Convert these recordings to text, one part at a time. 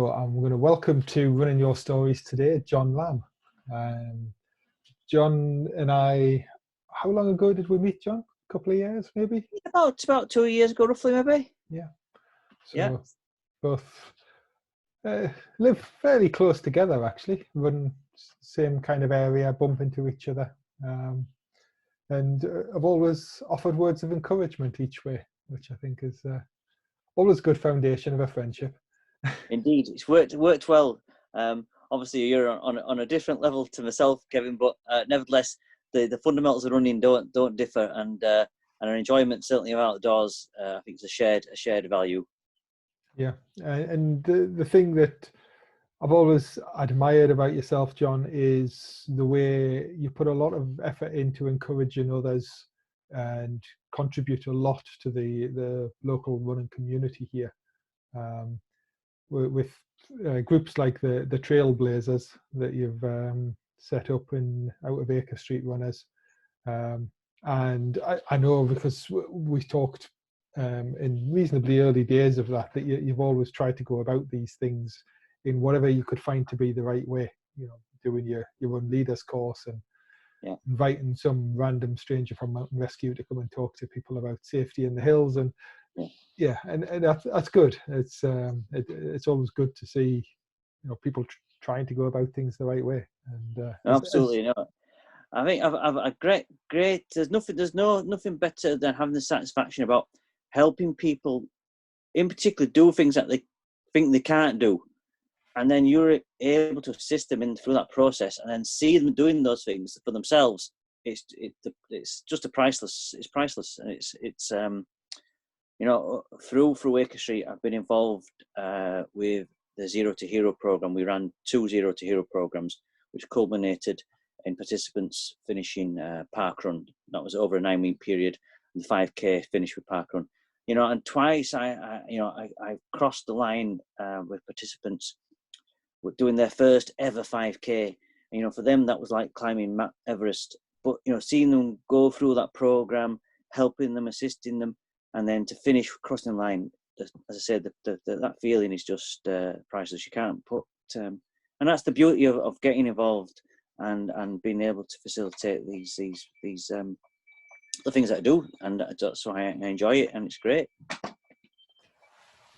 So I'm going to welcome to Running Your Stories today, John Lambe. John and I, how long ago did we meet, John? A couple of years, maybe? About 2 years ago, roughly, maybe. Yeah. So yeah. Both live fairly close together, actually. Run same kind of area, bump into each other. And I've always offered words of encouragement each way, which I think is always a good foundation of a friendship. Indeed, it's worked well. Obviously, you're on a different level to myself, Kevin, but nevertheless, the fundamentals of running don't differ, and our enjoyment certainly of outdoors, I think, is a shared value. Yeah, and the thing that I've always admired about yourself, John, is the way you put a lot of effort into encouraging others and contribute a lot to the local running community here. With groups like the Trailblazers that you've set up out of Acre Street Runners. And I know, because we talked in reasonably early days of that you've always tried to go about these things in whatever you could find to be the right way, doing your run leaders course and inviting some random stranger from Mountain Rescue to come and talk to people about safety in the hills. And and that's good. It's always good to see people trying to go about things the right way. And absolutely, I think I've a great. There's nothing better than having the satisfaction about helping people, in particular, do things that they think they can't do, and then you're able to assist them through that process, and then see them doing those things for themselves. It's just priceless. It's priceless, and it's through Acre Street, I've been involved with the Zero to Hero program. We ran 2 Zero to Hero programs, which culminated in participants finishing parkrun. That was over a 9-week period, and the 5K finished with parkrun. And twice I crossed the line with participants doing their first ever 5K. And, for them that was like climbing Mount Everest. But seeing them go through that program, helping them, assisting them, and then to finish crossing the line, as I said, that feeling is just priceless. You can't put, and that's the beauty of getting involved and being able to facilitate these the things that I do, and so I enjoy it, and it's great.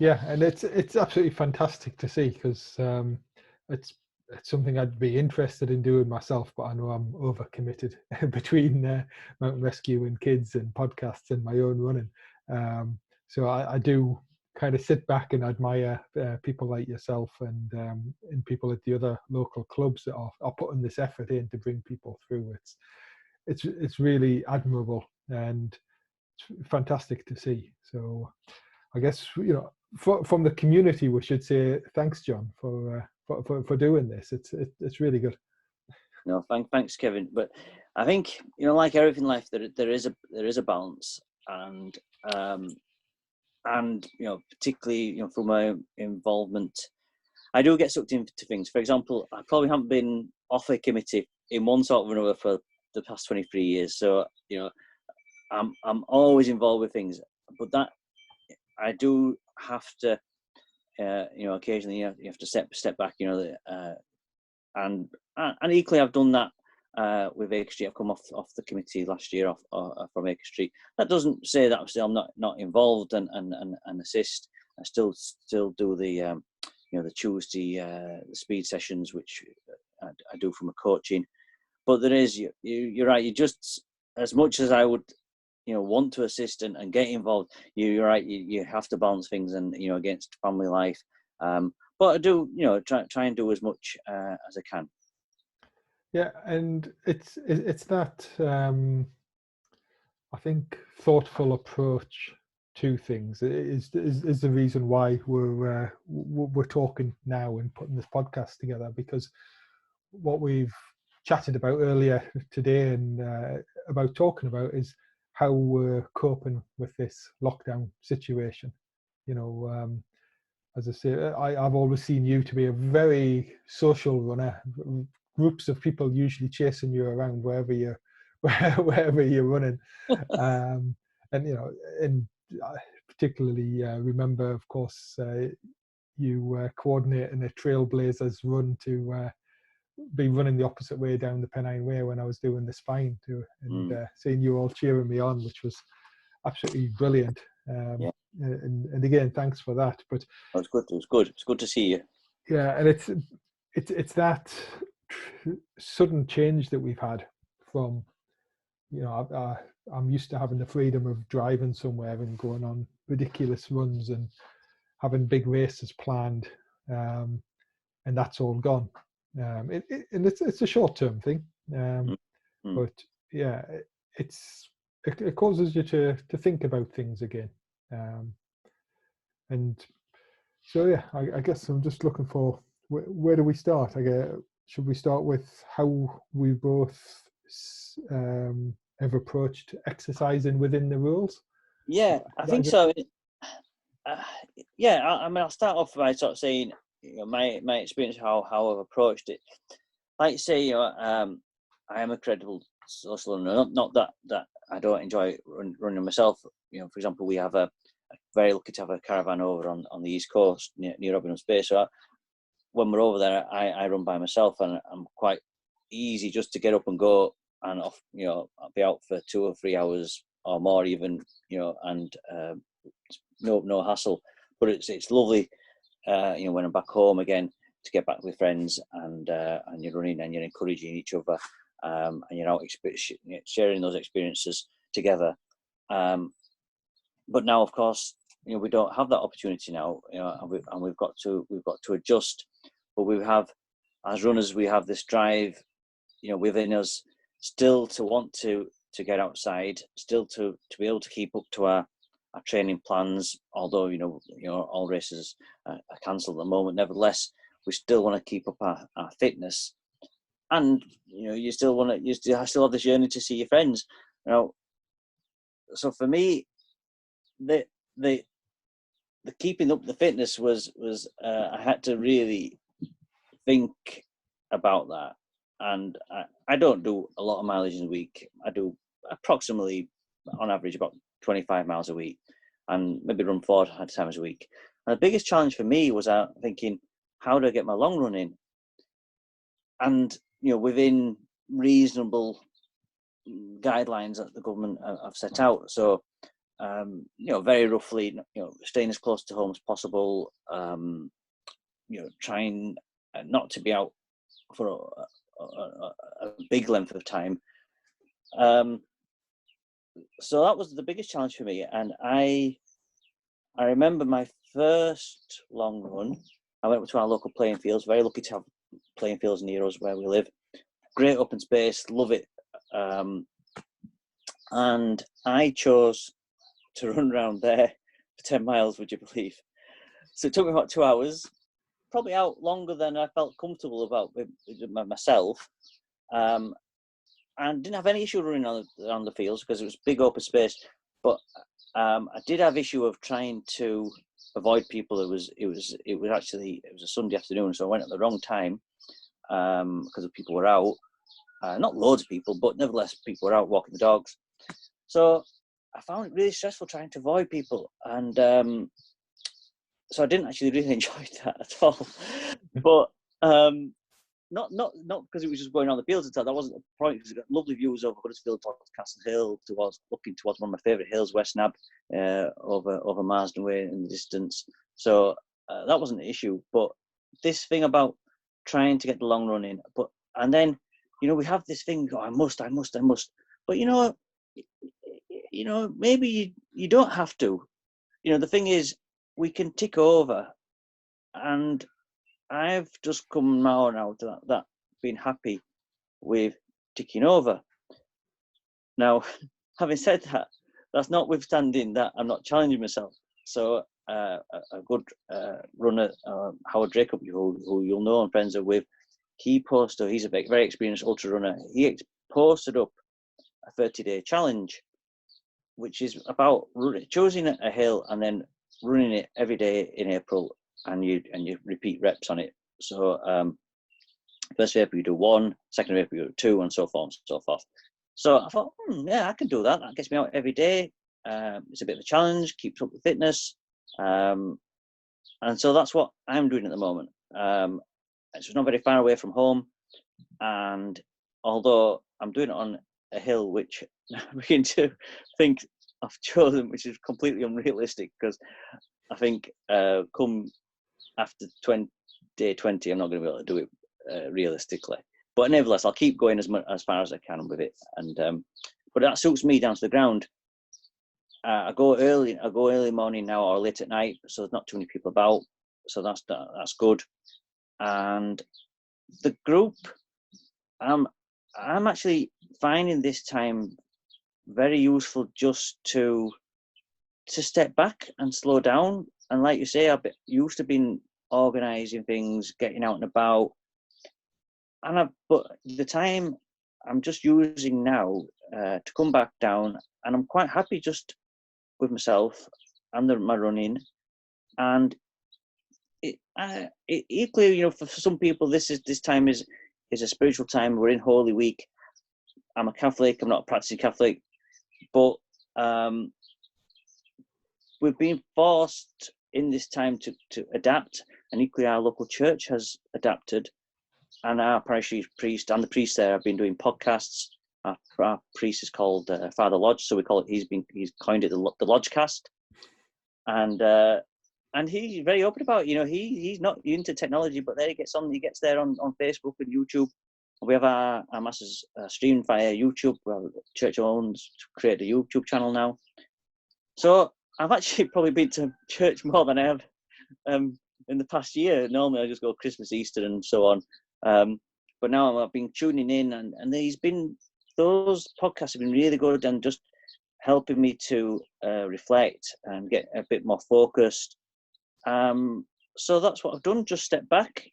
Yeah, and it's absolutely fantastic to see, because it's something I'd be interested in doing myself, but I know I'm overcommitted between Mountain Rescue and kids and podcasts and my own running. So I do kind of sit back and admire people like yourself and people at the other local clubs that are putting this effort in to bring people through. It's really admirable and it's fantastic to see. So I guess from the community we should say thanks, John, for doing this. It's really good. No, thanks, Kevin. But I think like everything in life, there is a balance, and particularly from my involvement, I do get sucked into things. For example, I probably haven't been off a committee in one sort of another for the past 23 years. So I'm always involved with things, but that I do have to occasionally you have to step back, and equally I've done that with Acre Street. I've come off the committee last year from Acre Street. That doesn't say that I'm not involved and assist. I still do the the Tuesday the speed sessions, which I do from a coaching. But there is you're right. You just, as much as I would want to assist and get involved, you're right. You have to balance things and against family life. But I do try and do as much as I can. Yeah, and it's that I think thoughtful approach to things is the reason why we're talking now and putting this podcast together, because what we've chatted about earlier today and about talking about is how we're coping with this lockdown situation. As I say, I've always seen you to be a very social runner. Groups of people usually chasing you around wherever you're running, and and I particularly remember, of course, coordinating a Trailblazers run to be running the opposite way down the Pennine Way when I was doing the spine too, and seeing you all cheering me on, which was absolutely brilliant. Yeah. And again, thanks for that. But it was good. It was good. It's good to see you. Yeah, and it's that sudden change that we've had from, I'm used to having the freedom of driving somewhere and going on ridiculous runs and having big races planned, and that's all gone. And it's a short-term thing, but yeah, it causes you to think about things again, and so yeah, I guess I'm just looking for where do we start? Should we start with how we both have approached exercising within the rules? Yeah, I think so. Yeah, I mean, I'll start off by sort of saying, my experience, how I've approached it. Like you say, I am a credible social runner. Not that I don't enjoy running myself. For example, we have very lucky to have a caravan over on the East Coast near Robin Hood Space. So when we're over there, I run by myself, and I'm quite easy just to get up and go and off. I'll be out for 2 or 3 hours or more even. And no hassle. But it's lovely. When I'm back home again, to get back with friends and you're running and you're encouraging each other, and you're out sharing those experiences together. But now, of course, we don't have that opportunity now, and we've got to adjust. But we have, as runners, we have this drive, within us, still to want to get outside, still to be able to keep up to our training plans. Although all races are cancelled at the moment, nevertheless, we still want to keep up our fitness, and you still have this yearning to see your friends. So for me, the keeping up the fitness was I had to really think about that, and I don't do a lot of mileage in a week. I do approximately, on average, about 25 miles a week, and maybe run 4 times a week. And the biggest challenge for me was thinking, how do I get my long run in? And within reasonable guidelines that the government have set out. So very roughly, staying as close to home as possible. Trying not to be out for a big length of time. So that was the biggest challenge for me. And I remember my first long run. I went up to our local playing fields. Very lucky to have playing fields near us where we live. Great open space, love it. And I chose to run around there for 10 miles, would you believe? So it took me about 2 hours, probably out longer than I felt comfortable about with myself. And didn't have any issue running on the fields because it was big open space. But I did have issue of trying to avoid people. It was a Sunday afternoon, so I went at the wrong time because the people were out. Not loads of people, but nevertheless, people were out walking the dogs. So I found it really stressful trying to avoid people, and so I didn't actually really enjoy that at all. But not because it was just going on the fields and stuff. That wasn't the point, because it got lovely views over Huddersfield towards Castle Hill, looking towards one of my favourite hills, West Nab, over Marsden Way in the distance. So that wasn't an issue. But this thing about trying to get the long run in, and then we have this thing, I must. But maybe you don't have to. The thing is, we can tick over, and I've just come now to that being happy with ticking over. Now, having said that, that's notwithstanding that I'm not challenging myself. So a good runner, Howard Dracup, who you'll know and friends are with, he's a very experienced ultra runner. He posted up a 30-day challenge, which is about choosing a hill and then running it every day in April, and you repeat reps on it. So first of April you do 1, second of April you do 2, and so forth and so forth. So I thought, yeah, I can do that. That gets me out every day. It's a bit of a challenge, keeps up the fitness. And so that's what I'm doing at the moment. It's not very far away from home, and although I'm doing it on a hill, which I begin to think I've chosen, which is completely unrealistic, because I think come after day 20, I'm not going to be able to do it realistically. But nevertheless, I'll keep going as far as I can with it, and but that suits me down to the ground. I go early morning now or late at night, so there's not too many people about, so that's good. And the group, I'm actually finding this time very useful just to step back and slow down. And like you say, I've used to being organising things, getting out and about, but the time I'm just using now to come back down, and I'm quite happy just with myself and my running. And it equally, you know, for some people, this time is a spiritual time. We're in Holy Week. I'm a Catholic. I'm not a practicing Catholic, but we've been forced in this time to adapt, and equally our local church has adapted, and our parish priest and the priest there have been doing podcasts. Our priest is called Father Lodge, so we call it. He's coined it the Lodgecast, and he's very open about it. You know, he's not into technology, but there he gets there on Facebook and YouTube. We have our masses streamed via YouTube. Well, the church owns created a YouTube channel now. So I've actually probably been to church more than I have in the past year. Normally I just go Christmas, Easter, and so on. But now I've been tuning in, and those podcasts have been really good and just helping me to reflect and get a bit more focused. So that's what I've done. Just step back.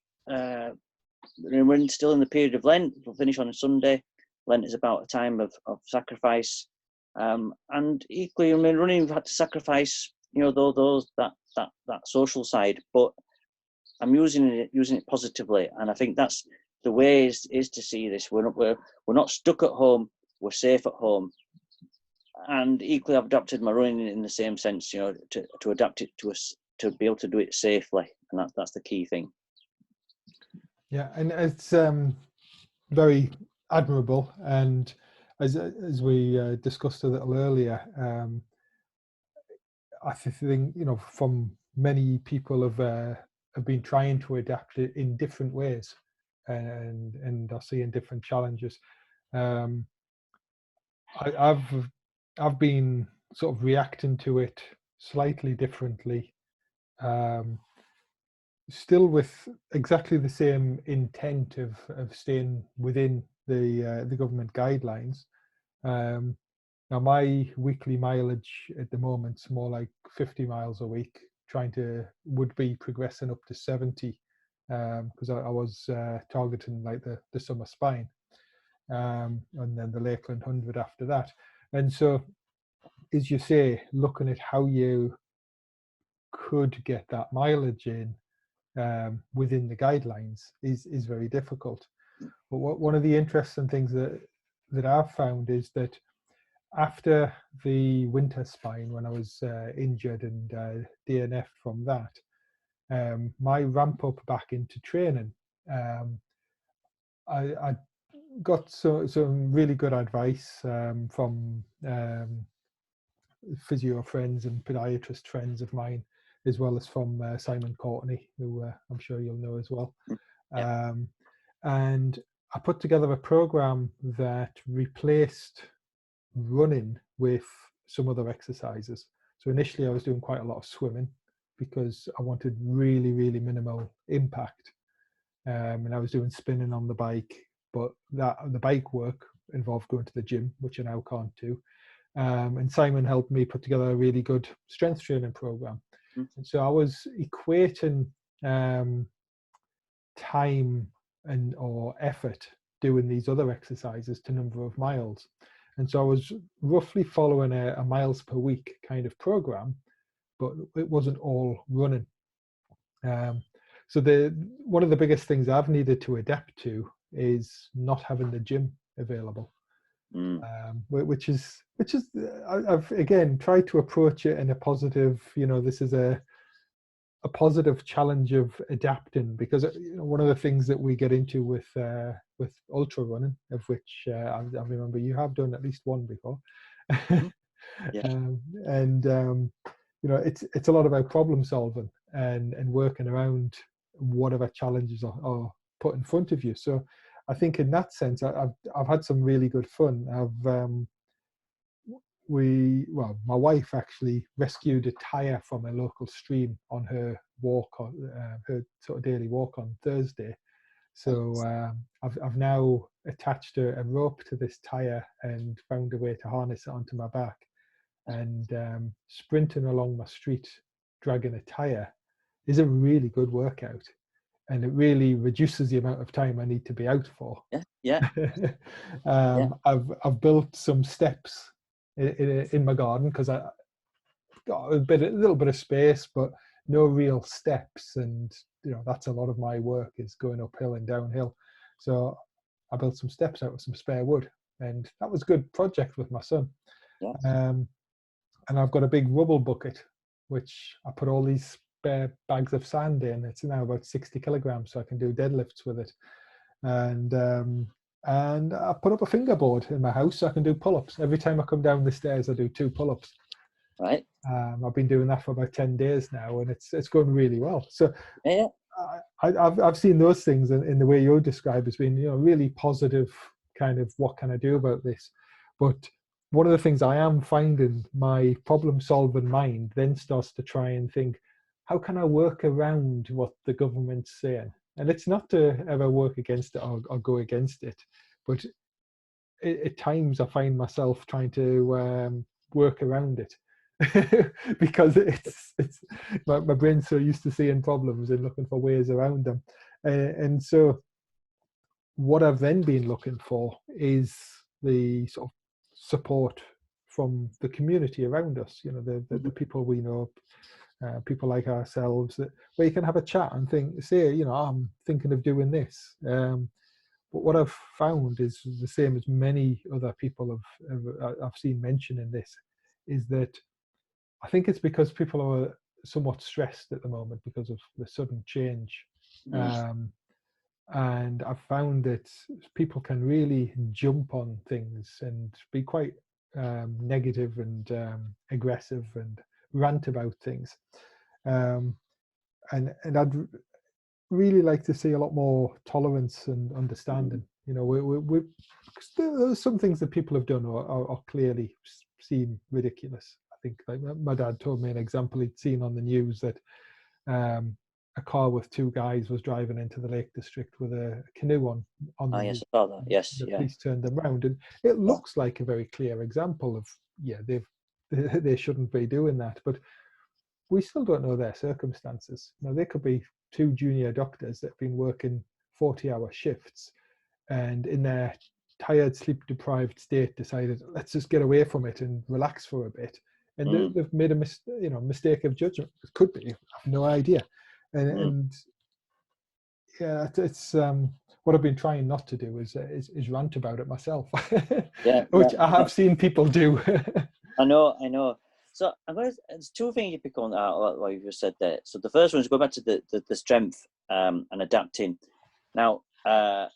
We're still in the period of Lent. We'll finish on a Sunday. Lent is about a time of sacrifice. And equally, I mean, running, we've had to sacrifice, you know, that social side, but I'm using it positively, and I think that's the way is to see this. We're not stuck at home. We're safe at home, and equally, I've adapted my running in the same sense, you know, to adapt it to be able to do it safely, and that's the key thing. Yeah, and it's very admirable, and as we discussed a little earlier, I think, you know, from many people have been trying to adapt it in different ways, and are seeing different challenges. I've been sort of reacting to it slightly differently, still with exactly the same intent of staying within the government guidelines. Now my weekly mileage at the moment's more like 50 miles a week, would be progressing up to 70, because I was targeting like the summer spine, and then the Lakeland 100 after that. And so, as you say, looking at how you could get that mileage in within the guidelines is very difficult. But one of the interesting things that I've found is that after the winter spine, when I was injured and DNF from that, my ramp up back into training, I got some really good advice from physio friends and podiatrist friends of mine, as well as from Simon Courtney, who I'm sure you'll know as well. Yeah. And I put together a program that replaced running with some other exercises. So initially I was doing quite a lot of swimming because I wanted really, really minimal impact. And I was doing spinning on the bike, but the bike work involved going to the gym, which I now can't do. And Simon helped me put together a really good strength training program. And so I was equating time or effort doing these other exercises to number of miles. And so I was roughly following a miles per week kind of program, but it wasn't all running. So one of the biggest things I've needed to adapt to is not having the gym available, which is I've again tried to approach it in a positive, you know, this is a a positive challenge of adapting, because one of the things that we get into with ultra running, of which I remember you have done at least one before, Yeah. and it's a lot about problem solving and working around whatever challenges are put in front of you. So I think in that sense, I've had some really good fun. My wife actually rescued a tire from a local stream on her walk, her sort of daily walk on Thursday. So I've now attached a rope to this tire and found a way to harness it onto my back, and sprinting along my street dragging a tire is a really good workout, and it really reduces the amount of time I need to be out for. Yeah. Yeah. I've built some steps in my garden, because I got a little bit of space, but no real steps, and that's a lot of my work is going uphill and downhill. So I built some steps out of some spare wood, and that was a good project with my son. Yeah. And I've got a big rubble bucket, which I put all these spare bags of sand in. It's now about 60 kilograms, so I can do deadlifts with it. And I put up a fingerboard in my house, so I can do pull-ups. Every time I come down the stairs, I do 2 pull-ups. Right. I've been doing that for about 10 days now, and it's going really well. So Yeah. I've seen those things in the way you describe as being, really positive, kind of what can I do about this. But one of the things I am finding, my problem solving mind then starts to try and think, how can I work around what the government's saying? And it's not to ever work against it or go against it, but at times I find myself trying to work around it. Because it's my brain's so used to seeing problems and looking for ways around them, and so what I've then been looking for is the sort of support from the community around us, the people we know, people like ourselves, where you can have a chat and say, I'm thinking of doing this. But what I've found is the same as many other people I've seen mentioning this, is that I think it's because people are somewhat stressed at the moment because of the sudden change. And I've found that people can really jump on things and be quite negative and aggressive and rant about things. And I'd really like to see a lot more tolerance and understanding. There's some things that people have done or clearly seem ridiculous. I think, like my dad told me an example he'd seen on the news, that a car with 2 guys was driving into the Lake District with a canoe on the Yes, I saw that. Yes, the yeah. police turned them round, and it looks like a very clear example of they shouldn't be doing that, but we still don't know their circumstances. They could be 2 junior doctors that have been working 40-hour shifts, and in their tired, sleep-deprived state decided, let's just get away from it and relax for a bit, and they've made a mistake of judgment. It could be, I have no idea. And yeah, it's what I've been trying not to do is rant about it myself, which I have seen people do. I know. So there's 2 things you pick on what you just said there. So the first one is go back to the strength and adapting. Now, I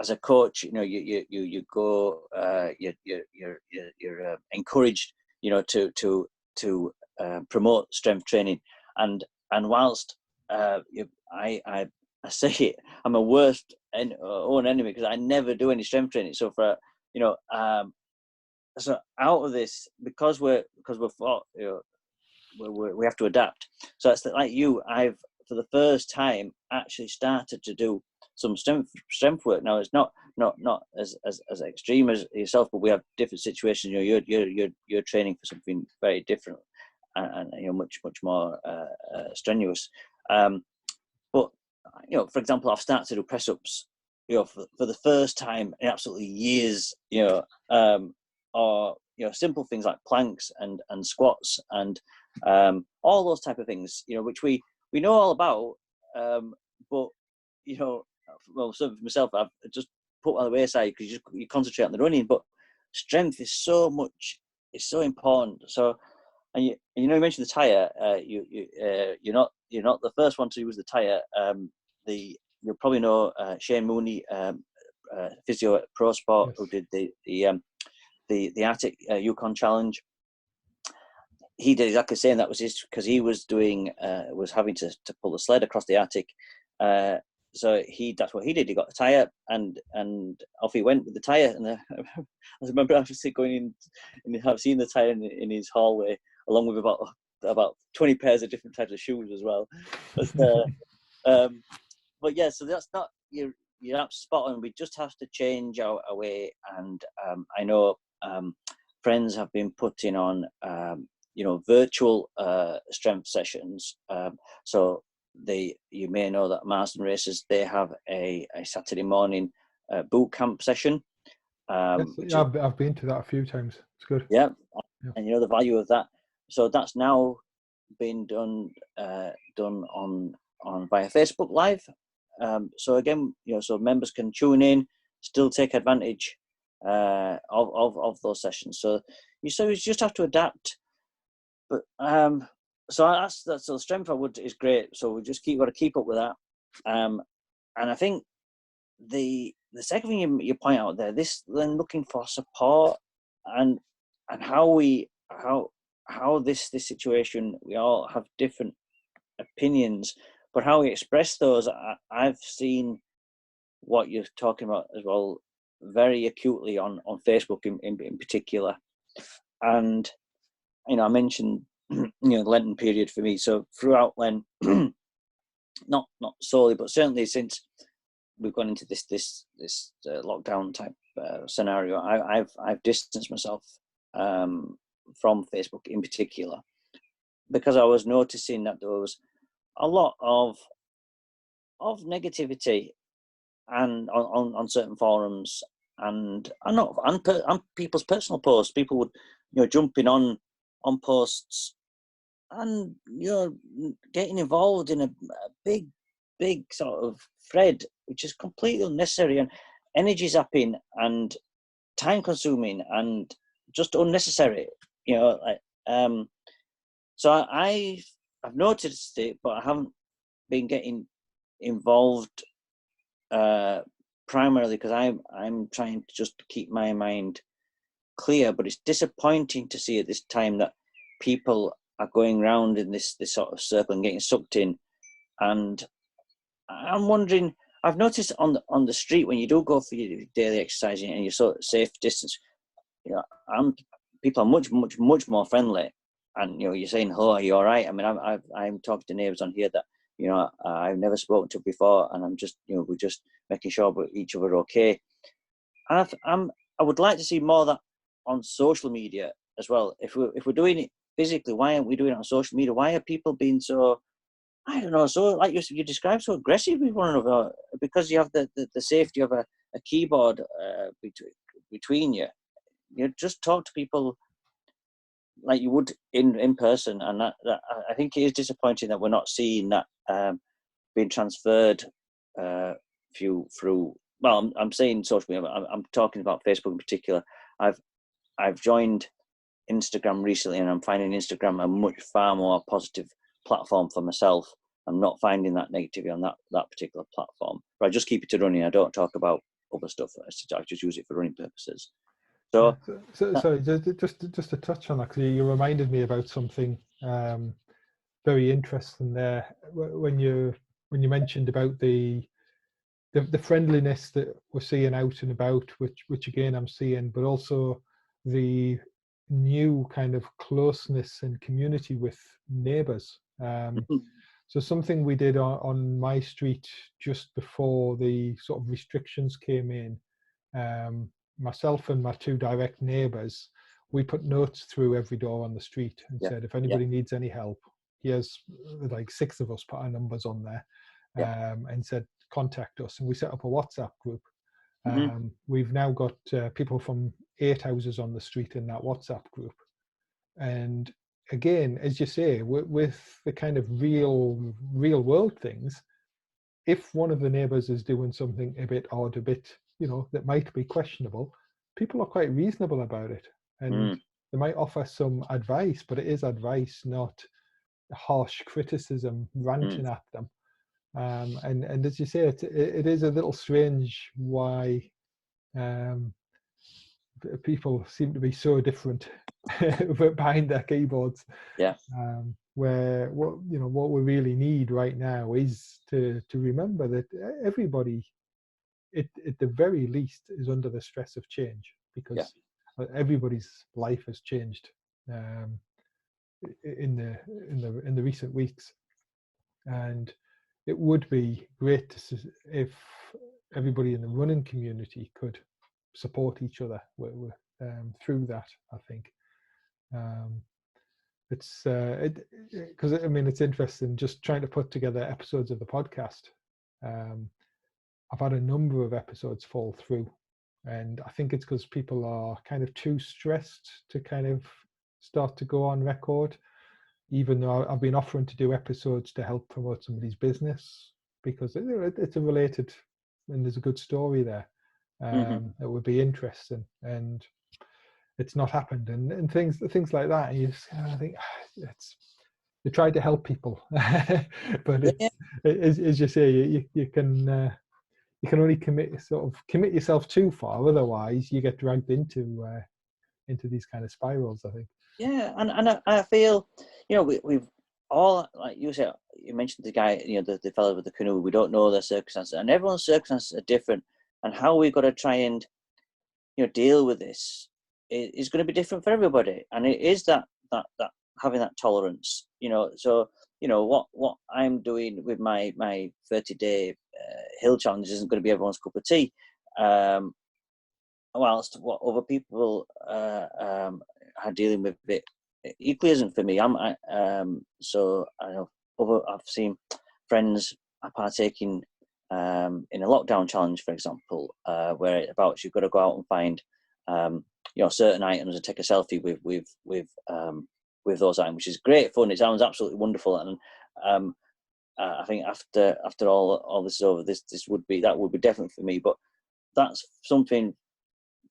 as a coach, you go, you're encouraged, to promote strength training, and whilst I say it, I'm a worst own enemy, because I never do any strength training. So so out of this, because we're fought, we have to adapt. So it's like I've for the first time actually started to do some strength work. Now it's not as extreme as yourself, but we have different situations. You're training for something very different and much more strenuous. But for example, I've started to do press ups. For the first time in absolutely years. Or simple things like planks and squats and all those type of things. Which we know all about. But well, so for myself, I've just put on the wayside because you concentrate on the running. But strength is so important. So And you know, you mentioned the tire. You're not the first one to use the tire. You'll probably know Shane Mooney, physio at Pro Sport, Yes. who did the Arctic Yukon Challenge. He did exactly the same. That was his, because he was having to pull the sled across the Arctic. So that's what he did. He got the tire and off he went with the tire. And I remember obviously going in and have seen the tire in his hallway, along with about 20 pairs of different types of shoes as well. But yeah, so that's not, you're spot on. We just have to change our way. And I know friends have been putting on virtual strength sessions. So you may know that Marsden Racers, they have a Saturday morning boot camp session. Yes, I've been to that a few times. It's good. Yeah, and you know the value of that. So that's now been done on via Facebook Live. So again, so members can tune in, still take advantage of those sessions. So you just have to adapt. But so that's so the strength forward is great. So we just got to keep up with that. And I think the second thing you point out there, this then looking for support and how this situation, we all have different opinions, but how we express those, I've seen what you're talking about as well very acutely on Facebook in particular. And I mentioned Lenten period for me. So throughout Lent, not solely, but certainly since we've gone into this lockdown type scenario, I've distanced myself from Facebook in particular, because I was noticing that there was a lot of negativity and on certain forums, and people's personal posts. People would jumping on posts and getting involved in a big sort of thread, which is completely unnecessary and energy zapping and time consuming and just unnecessary. So I've noticed it, but I haven't been getting involved primarily because I'm trying to just keep my mind clear. But it's disappointing to see at this time that people are going round in this sort of circle and getting sucked in. And I'm wondering, I've noticed on the street, when you do go for your daily exercising and you're sort of safe distance, people are much more friendly. And you're saying, "Oh, are you all right?" I mean, I'm talking to neighbours on here that I've never spoken to before, and I'm just we're just making sure we're each other okay. And I would like to see more of that on social media as well. If we're doing it physically, why aren't we doing it on social media? Why are people being so, I don't know, so like you described, so aggressive with one another? Because you have the safety of a keyboard between you. You just talk to people like you would in person, and that I think it is disappointing that we're not seeing that being transferred through. Well, I'm saying social media, but I'm talking about Facebook in particular. I've joined Instagram recently, and I'm finding Instagram a far more positive platform for myself. I'm not finding that negativity on that particular platform. But I just keep it to running. I don't talk about other stuff. I just use it for running purposes. So sorry, just to touch on that, because you reminded me about something very interesting there when you mentioned about the friendliness that we're seeing out and about, which again I'm seeing, but also the new kind of closeness and community with neighbours. So something we did on my street just before the sort of restrictions came in, myself and my two direct neighbours, we put notes through every door on the street and said, if anybody needs any help, here's, like 6 of us put our numbers on there, and said, contact us. And we set up a WhatsApp group. We've now got people from 8 houses on the street in that WhatsApp group. And again, as you say, with the kind of real world things, if one of the neighbours is doing something a bit odd, a bit, that might be questionable, people are quite reasonable about it. And they might offer some advice, but it is advice, not harsh criticism, ranting at them. And as you say, it is a little strange why people seem to be so different behind their keyboards. Yeah. Where what we really need right now is to remember that everybody, at the very least, is under the stress of change, because everybody's life has changed in the recent weeks, and it would be great if everybody in the running community could support each other through that. I think it's because I mean, it's interesting just trying to put together episodes of the podcast. I've had a number of episodes fall through, and I think it's because people are kind of too stressed to kind of start to go on record, even though I've been offering to do episodes to help promote somebody's business, because it's a related, and there's a good story there that would be interesting, and it's not happened, and things like that. And you just kind of think they try to help people, but it's as you say, you can only commit yourself too far, otherwise you get dragged into these kind of spirals, I think. Yeah, and I feel, we've all, like you said, you mentioned the guy, the fellow with the canoe. We don't know their circumstances, and everyone's circumstances are different, and how we've got to try and deal with this is going to be different for everybody, and it is that having that tolerance. So what I'm doing with my 30-day hill challenge isn't going to be everyone's cup of tea. Whilst what other people are dealing with it equally isn't for me. So I know I've seen friends are partaking in a lockdown challenge, for example, where it's about you've got to go out and find certain items and take a selfie with those items, which is great fun. It sounds absolutely wonderful, and I think after all this is over, that would be definitely for me. But that's something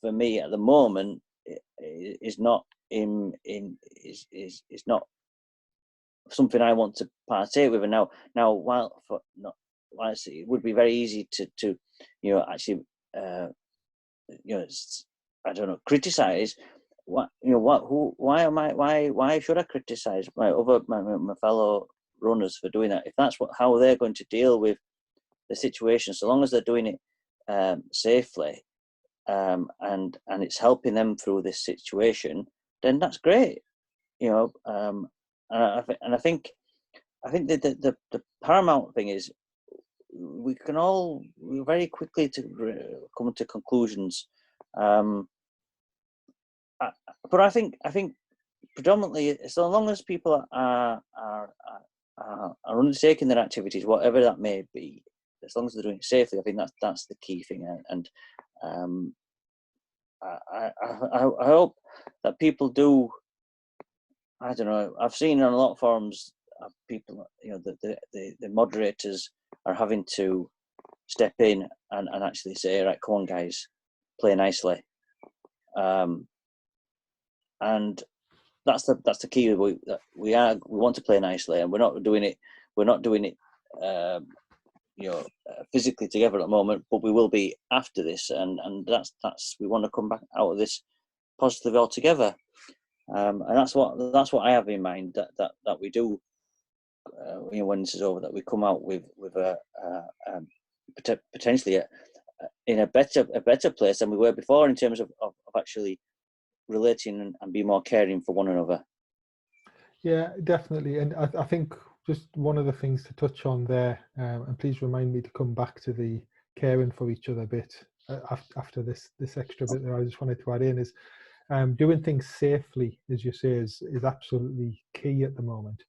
for me at the moment is not is not something I want to partake with. And now while it would be very easy to actually I don't know, criticize why should I criticize my fellow runners for doing that if that's how they're going to deal with the situation, so long as they're doing it safely and it's helping them through this situation, then that's great. And I think the paramount thing is we can all very quickly to come to conclusions. But I think predominantly, so long as people are undertaking their activities, whatever that may be, as long as they're doing it safely, I think that's the key thing. And I hope that people do. I don't know. I've seen on a lot of forums people, the moderators are having to step in and actually say, right, come on, guys, play nicely. And that's the key. We want to play nicely, and we're not doing it physically together at the moment, but we will be after this, and that's we want to come back out of this positively altogether. And that's what I have in mind that we do when this is over, that we come out with a potentially in a better place than we were before in terms of actually relating and be more caring for one another. Yeah, definitely. And I think just one of the things to touch on there, and please remind me to come back to the caring for each other bit after this extra bit that I just wanted to add in, is doing things safely, as you say, is absolutely key at the moment.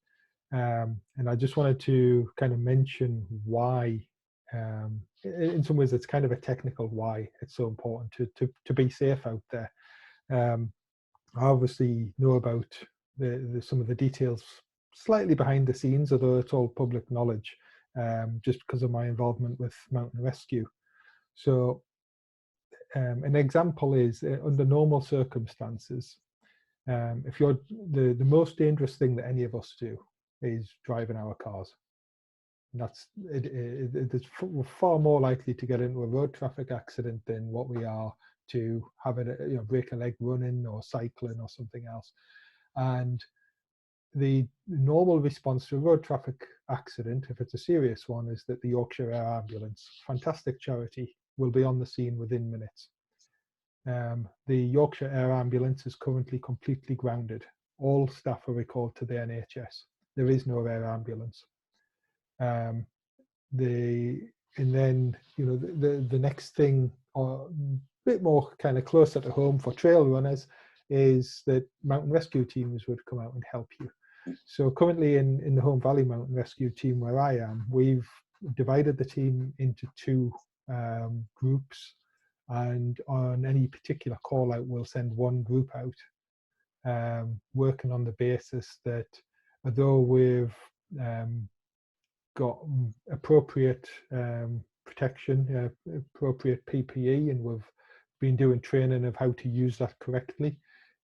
And I just wanted to kind of mention why, in some ways it's kind of a technical why it's so important to be safe out there. I obviously know about some of the details slightly behind the scenes, although it's all public knowledge, just because of my involvement with mountain rescue. So an example is under normal circumstances, If you're the most dangerous thing that any of us do is driving our cars. And that's we're far more likely to get into a road traffic accident than what we are to having break a leg running or cycling or something else. And the normal response to a road traffic accident, if it's a serious one, is that the Yorkshire Air Ambulance, fantastic charity, will be on the scene within minutes. The Yorkshire Air Ambulance is currently completely grounded. All staff are recalled to the NHS. There is no air ambulance. And then the next thing, or a bit more kind of closer to home for trail runners, is that mountain rescue teams would come out and help you. So currently in the Home Valley Mountain Rescue Team where I am, we've divided the team into two groups, and on any particular call out we'll send one group out, working on the basis that although we've got appropriate protection, appropriate PPE, and we've been doing training of how to use that correctly,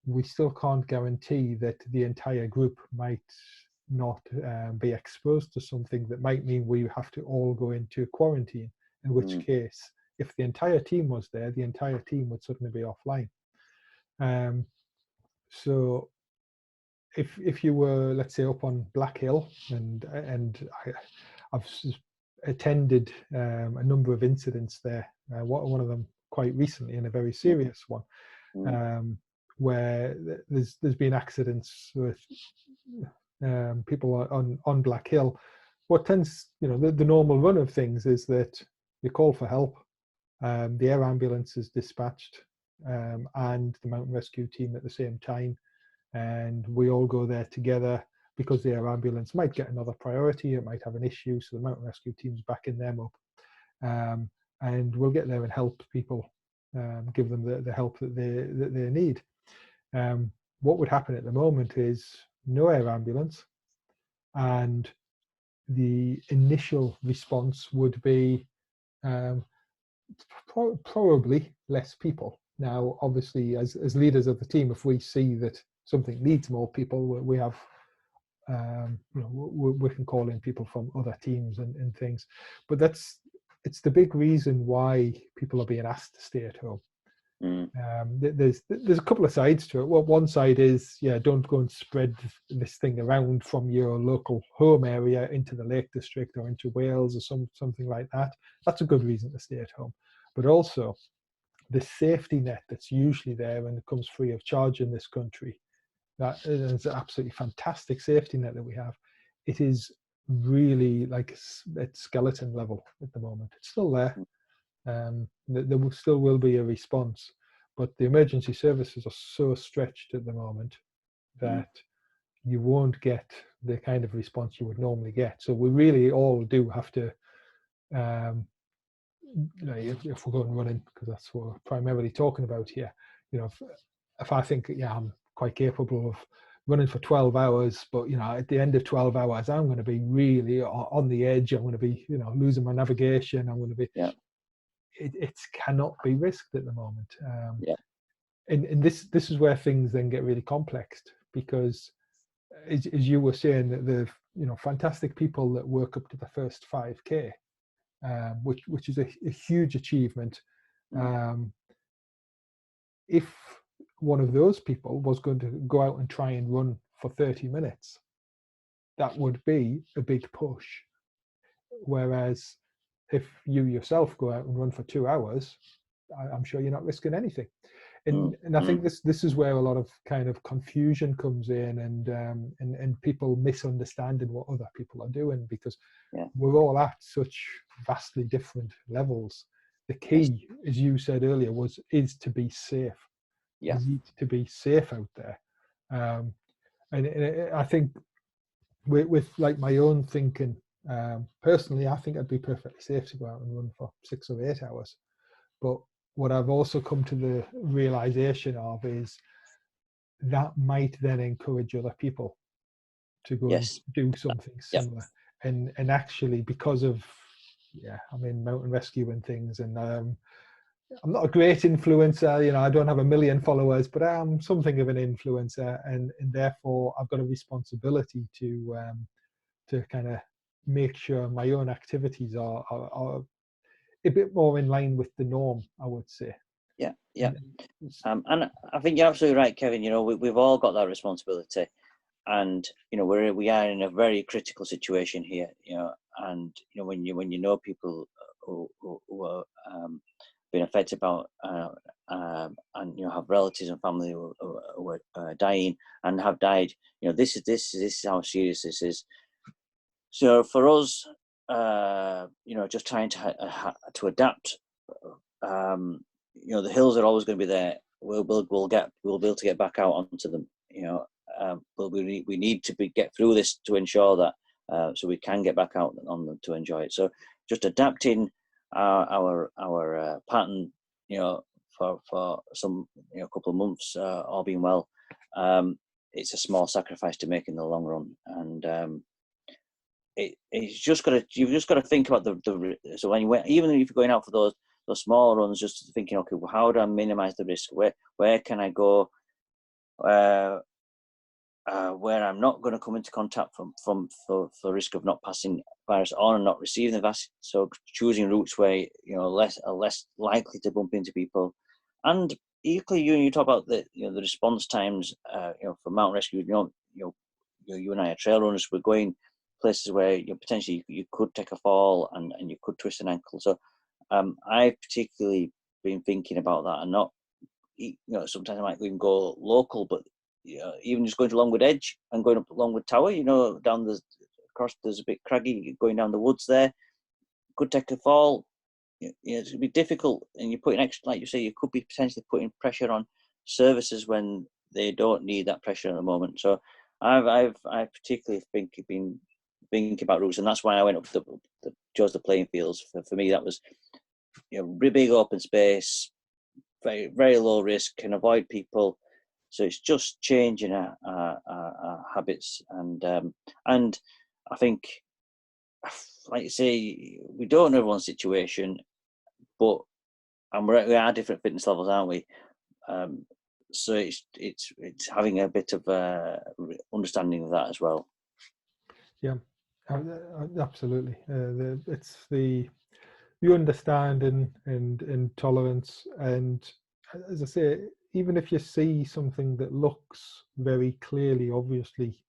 we still can't guarantee that the entire group might not be exposed to something that might mean we have to all go into quarantine, in which case, if the entire team was there, the entire team would suddenly be offline. So if you were, let's say, up on Black Hill, and I've attended a number of incidents there, one of them quite recently, and a very serious one, where there's been accidents with people on Black Hill. What tends, the normal run of things is that you call for help, the air ambulance is dispatched, and the mountain rescue team at the same time, and we all go there together, because the air ambulance might get another priority, it might have an issue, so the mountain rescue team's backing them up, and we'll get there and help people, give them the help that they need. What would happen at the moment is no air ambulance, and the initial response would be probably less people. Now, obviously, as leaders of the team, if we see that something needs more people, we have, we can call in people from other teams and things. But it's the big reason why people are being asked to stay at home. There's a couple of sides to it. Well, one side is, don't go and spread this thing around from your local home area into the Lake District or into Wales or something like that. That's a good reason to stay at home. But also, the safety net that's usually there and it comes free of charge in this country, that is an absolutely fantastic safety net that we have. It is really like at skeleton level at the moment. It's still there. There still will be a response, but the emergency services are so stretched at the moment that you won't get the kind of response you would normally get. So we really all do have to, if we're going running, because that's what we're primarily talking about here, if I think, I'm quite capable of running for 12 hours, but at the end of 12 hours I'm going to be really on the edge, I'm going to be losing my navigation, I'm going to be it cannot be risked at the moment. And this is where things then get really complex, because as you were saying, that the fantastic people that work up to the first 5K, which is a huge achievement. If one of those people was going to go out and try and run for 30 minutes, that would be a big push. Whereas if you yourself go out and run for 2 hours, I'm sure you're not risking anything. And I think this is where a lot of kind of confusion comes in, and people misunderstanding what other people are doing, because we're all at such vastly different levels. The key, as you said earlier, is to be safe. You need to be safe out there. And I think with like my own thinking, personally, I think I'd be perfectly safe to go out and run for 6 or 8 hours. But what I've also come to the realization of is that might then encourage other people to go and do something similar. And actually, because of mountain rescue and things, and I'm not a great influencer, you know, I don't have a million followers, but I'm something of an influencer, and therefore I've got a responsibility to kind of make sure my own activities are a bit more in line with the norm, I would say. Yeah, yeah. And I think you're absolutely right, Kevin. You know, we've all got that responsibility, and you know, we are in a very critical situation here. You know, and you know, when you know people who are being affected about and you know have relatives and family who are dying and have died. You know, this is how serious this is. So for us, you know, just trying to adapt. Um, you know, the hills are always going to be there. We'll be able to get back out onto them. You know, but we need to get through this to ensure that so we can get back out on them to enjoy it. So just adapting our pattern, you know, for some couple of months, all being well. It's a small sacrifice to make in the long run, and you've just got to think about the so when even if you're going out for those small runs, just thinking, okay, well, how do I minimize the risk? Where can I go where I'm not going to come into contact for risk of not passing virus on and not receiving the vaccine? So choosing routes where are less likely to bump into people, and equally you talk about the the response times. For mountain rescue, you and I are trail runners. We're going places where potentially you could take a fall and you could twist an ankle. So I've particularly been thinking about that, and not sometimes I might even go local, but even just going to Longwood Edge and going up Longwood Tower, down across, there's a bit craggy going down the woods there. Could take a fall. It's going to be difficult, and you're putting extra, like you say, you could be potentially putting pressure on services when they don't need that pressure at the moment. So I've particularly been thinking about routes, and that's why I went up chose the playing fields. For me, that was big open space, very very low risk, can avoid people. So it's just changing our habits, and I think, like you say, we don't know everyone's situation, but we are different fitness levels, aren't we? So it's having a bit of understanding of that as well. Yeah, absolutely. It's the understanding and tolerance, and as I say, even if you see something that looks very clearly, obviously,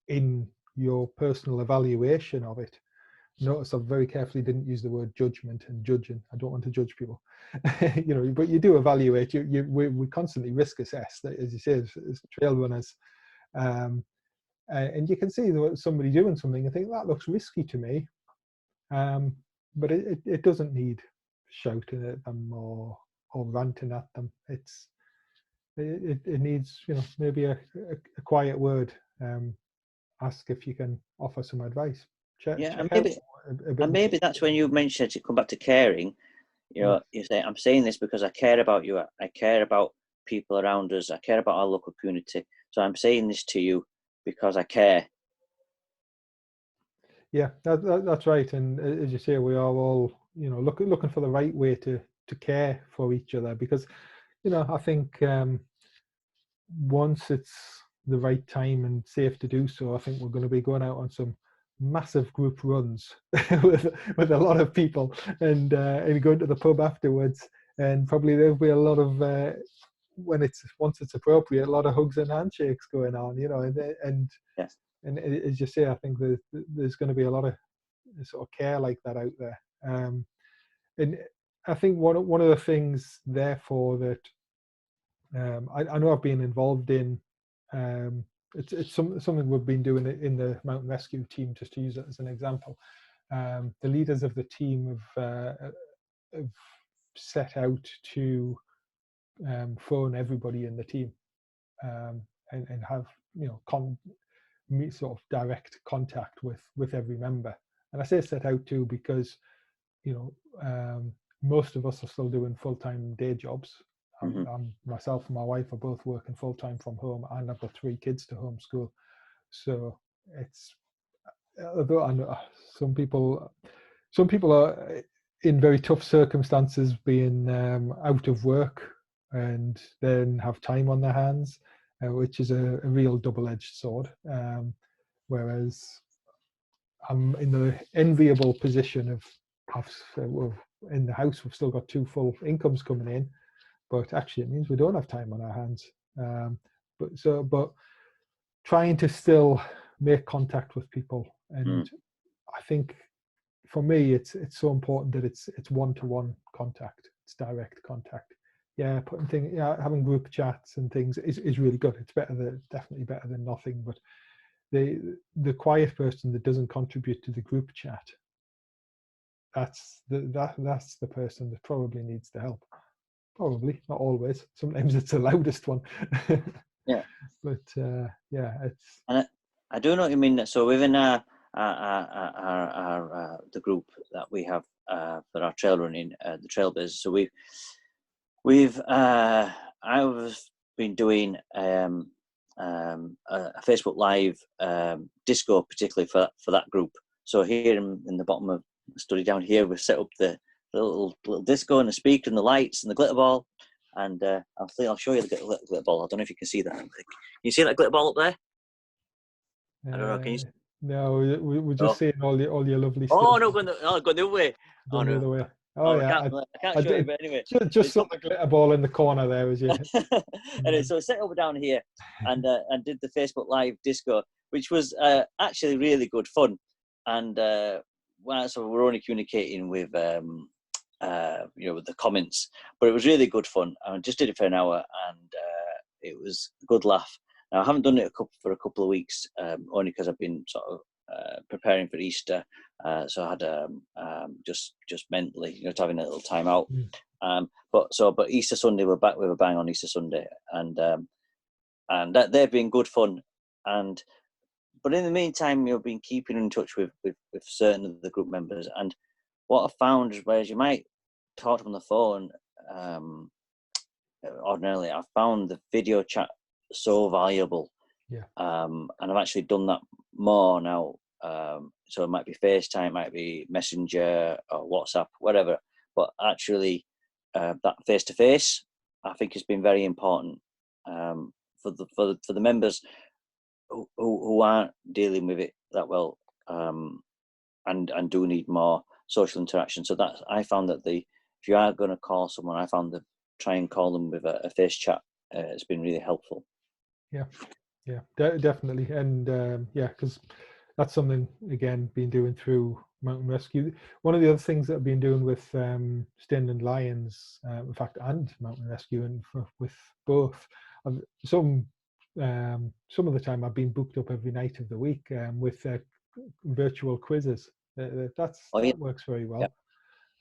in your personal evaluation of it. Notice I very carefully didn't use the word judgment and judging. I don't want to judge people, but you do evaluate. We constantly risk assess, as you say, as trail runners, and you can see somebody doing something and think that looks risky to me, but it doesn't need shouting at them or ranting at them. It needs maybe a quiet word. Ask if you can offer some advice. Check and maybe that's when you mentioned to come back to caring. You say, I'm saying this because I care about you. I care about people around us. I care about our local community. So I'm saying this to you because I care. Yeah, that's right. And as you say, we are all looking for the right way to care for each other, because I think once it's the right time and safe to do so, I think we're going to be going out on some massive group runs with a lot of people, and going to the pub afterwards, and probably there'll be a lot of once it's appropriate, a lot of hugs and handshakes going on, and yes. And as you say, I think there's going to be a lot of sort of care like that out there, and I think one of the things, therefore, that I know I've been involved in. It's something we've been doing in the mountain rescue team, just to use it as an example. The leaders of the team have set out to phone everybody in the team, and have sort of direct contact with every member. And I say set out to because most of us are still doing full-time day jobs. Myself and my wife are both working full-time from home, and I've got 3 kids to homeschool. So it's, although I know some people are in very tough circumstances, being out of work and then have time on their hands, which is a real double-edged sword. Whereas I'm in the enviable position of well, in the house, we've still got 2 full incomes coming in, but actually it means we don't have time on our hands. But trying to still make contact with people, and I think for me it's so important that it's one-to-one contact, it's direct contact. Yeah, having group chats and things is really good. It's definitely better than nothing. But the quiet person that doesn't contribute to the group chat, that's the person that probably needs the help. Probably not always. Sometimes it's the loudest one. Yeah. But yeah, it's. And I do know what you mean. So within the group that we have for our trail running, the Trailblazers. So I've been doing a Facebook Live disco, particularly for that group. So here in the bottom of the study down here, we've set up the little disco and the speaker and the lights and the glitter ball. And I'll show you the glitter ball. I don't know if you can see that. Can you see that glitter ball up there? I don't know. Can you? No, we're just seeing all your lovely stuff. Oh no, going the other way. Going the other way. Oh yeah, I can't show you, but anyway. Just saw the glitter ball in the corner there, was you? Anyway, so I set over down here and did the Facebook Live disco, which was actually really good fun. And so we're only communicating with with the comments, but it was really good fun. I just did it for an hour, and it was a good laugh. Now I haven't done it for a couple of weeks, only because I've been sort of preparing for Easter, so I had just mentally, having a little time out. But Easter Sunday we're back with a bang on Easter Sunday, and that they've been good fun. But in the meantime, been keeping in touch with certain of the group members, and what I found is, whereas you might talk to them on the phone ordinarily, I found the video chat so valuable. Yeah. And I've actually done that more now. So it might be FaceTime, it might be Messenger or WhatsApp, whatever. But actually, that face-to-face, I think, has been very important for the members who aren't dealing with it that well, and do need more social interaction. So that I found that if you are going to call someone, I found that try and call them with a face chat. It's been really helpful. Yeah, definitely. And because that's something, again, been doing through Mountain Rescue. One of the other things that I've been doing with Staying and Lions, in fact, and Mountain Rescue, and with both, some of the time I've been booked up every night of the week with virtual quizzes. That works very well. Yeah.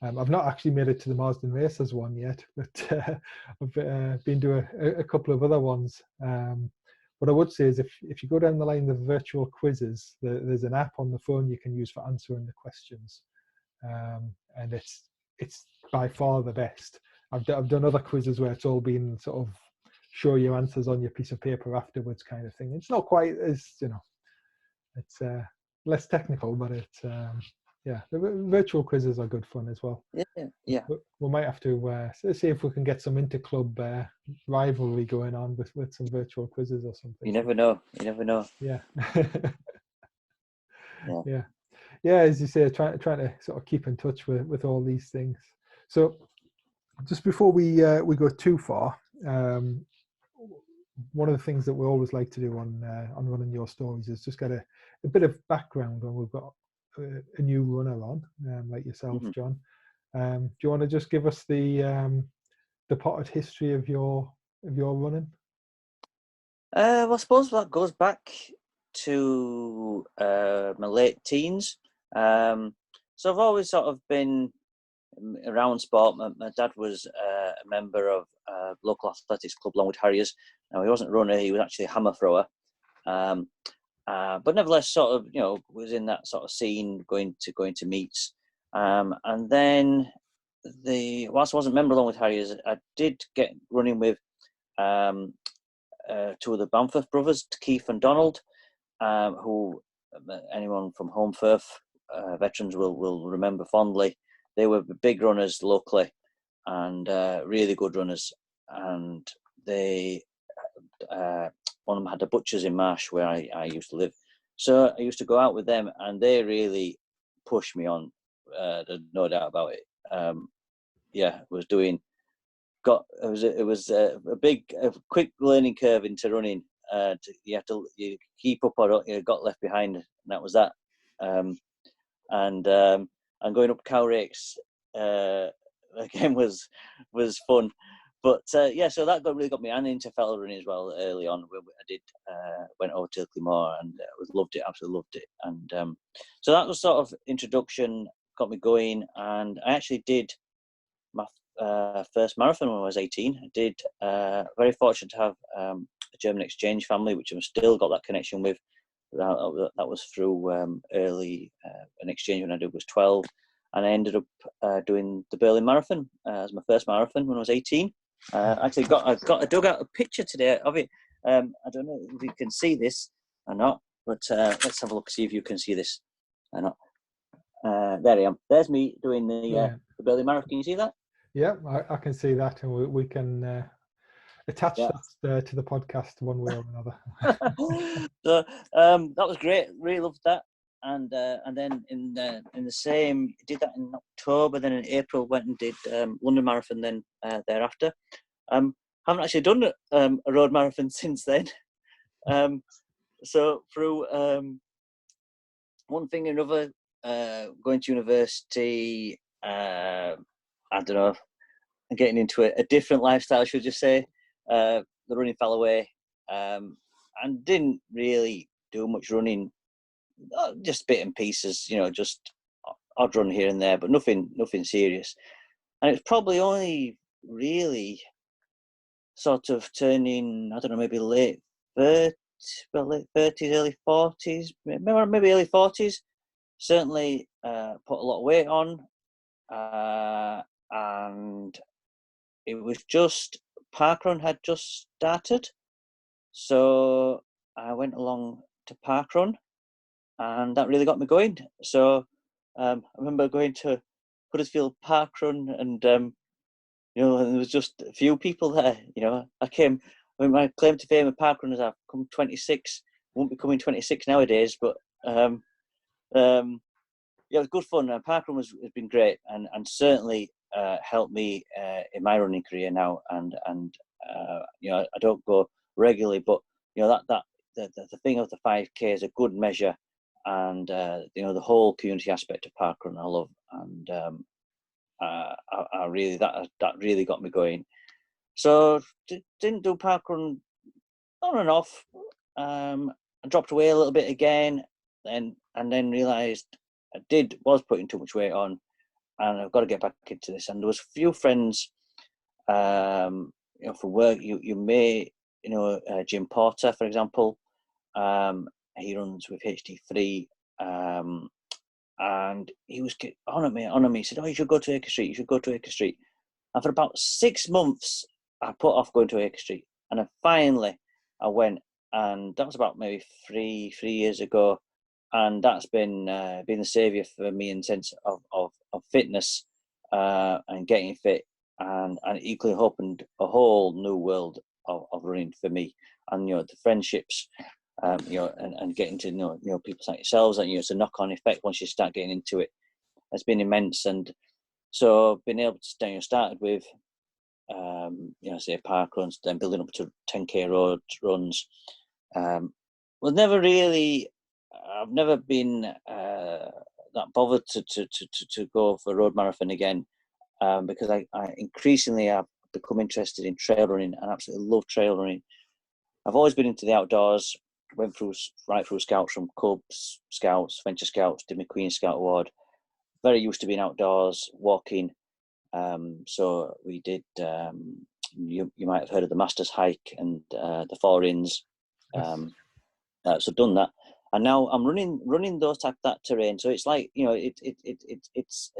I've not actually made it to the Marsden Racers one yet, but I've been doing a couple of other ones. What I would say is, if you go down the line of virtual quizzes, there's an app on the phone you can use for answering the questions, and it's by far the best. I've done other quizzes where it's all been sort of show your answers on your piece of paper afterwards kind of thing. It's not quite as, it's less technical, but it's the virtual quizzes are good fun as well. Yeah. We might have to see if we can get some inter-club rivalry going on with some virtual quizzes or something. You never know. Yeah. Yeah. As you say, trying to sort of keep in touch with all these things. So just before we go too far, one of the things that we always like to do on Running Your Stories is just get a bit of background when we've got a new runner on, like yourself, John. Do you want to just give us the potted history of your running? Well, I suppose that goes back to my late teens. So I've always sort of been around sport. My dad was a member of local athletics club, Longwood Harriers. Now, he wasn't a runner; he was actually a hammer thrower. But nevertheless, sort of, was in that sort of scene, going to meets. And then whilst I wasn't a member of Longwood Harriers, I did get running with two of the Bamforth brothers, Keith and Donald, who anyone from Home Firth veterans will remember fondly. they were big runners locally, and really good runners. And they, one of them had a butcher's in Marsh where I used to live. So I used to go out with them, and they really pushed me on. There's no doubt about it. Yeah, it was a quick learning curve into running. You keep up or you got left behind, and that was that. And going up cow rakes again was fun. But yeah, so that really got me into fell running as well early on. I did went over to Clemore and loved it, absolutely loved it. And so that was sort of introduction, got me going. And I actually did my first marathon when I was 18. I did very fortunate to have a German exchange family, which I've still got that connection with. That was through early an exchange when I did was 12, and I ended up doing the Berlin Marathon as my first marathon when I was 18. Actually, I dug out a picture today of it. I don't know if you can see this or not, but let's have a look, see if you can see this or not. There I am. There's me doing the Berlin Marathon. Can you see that? Yeah, I can see that, and we can attach that to the podcast one way or another. So that was great. Really loved that. And then in the same, did that in October. Then in April went and did London Marathon. Then thereafter, haven't actually done a road marathon since then. So through one thing or another, going to university, I don't know, getting into a different lifestyle, I should just say. The running fell away, and didn't really do much running, just bit and pieces, just odd run here and there, but nothing serious. And it's probably only really sort of turning, I don't know, maybe late 30s, early 40s, maybe early 40s. Certainly put a lot of weight on, and it was just, parkrun had just started. So I went along to parkrun, and that really got me going. So I remember going to Huddersfield Parkrun, and there was just a few people there. My claim to fame at parkrun is I've come 26. Won't be coming 26 nowadays, but it was good fun. Parkrun has been great, and certainly helped me in my running career now. And I don't go regularly, but the thing of the 5K is a good measure, and the whole community aspect of parkrun I love, and I really that really got me going. So didn't do parkrun on and off. I dropped away a little bit again, and then realised I was putting too much weight on, and I've got to get back into this. And there was a few friends, from work. You may Jim Porter, for example. He runs with HD3, and he was on me. He said, "Oh, you should go to Acre Street. You should go to Acre Street." And for about 6 months, I put off going to Acre Street, and then finally I went, and that was about maybe three years ago, and that's been the saviour for me in sense of fitness and getting fit, and equally opened a whole new world of running for me, and the friendships. And getting to know people like yourselves, and it's a knock-on effect once you start getting into it. It's been immense, and so being able to started with, say park runs, then building up to 10K road runs. Was never really. I've never been that bothered to go for a road marathon again, because I increasingly have become interested in trail running and absolutely love trail running. I've always been into the outdoors. Went right through Scouts, from Cubs, Scouts, Venture Scouts, did my Queen Scout Award. Very used to being outdoors, walking. So we did, you might have heard of the Masters Hike and the Four Inns. So done that. And now I'm running that terrain. So it's like, it's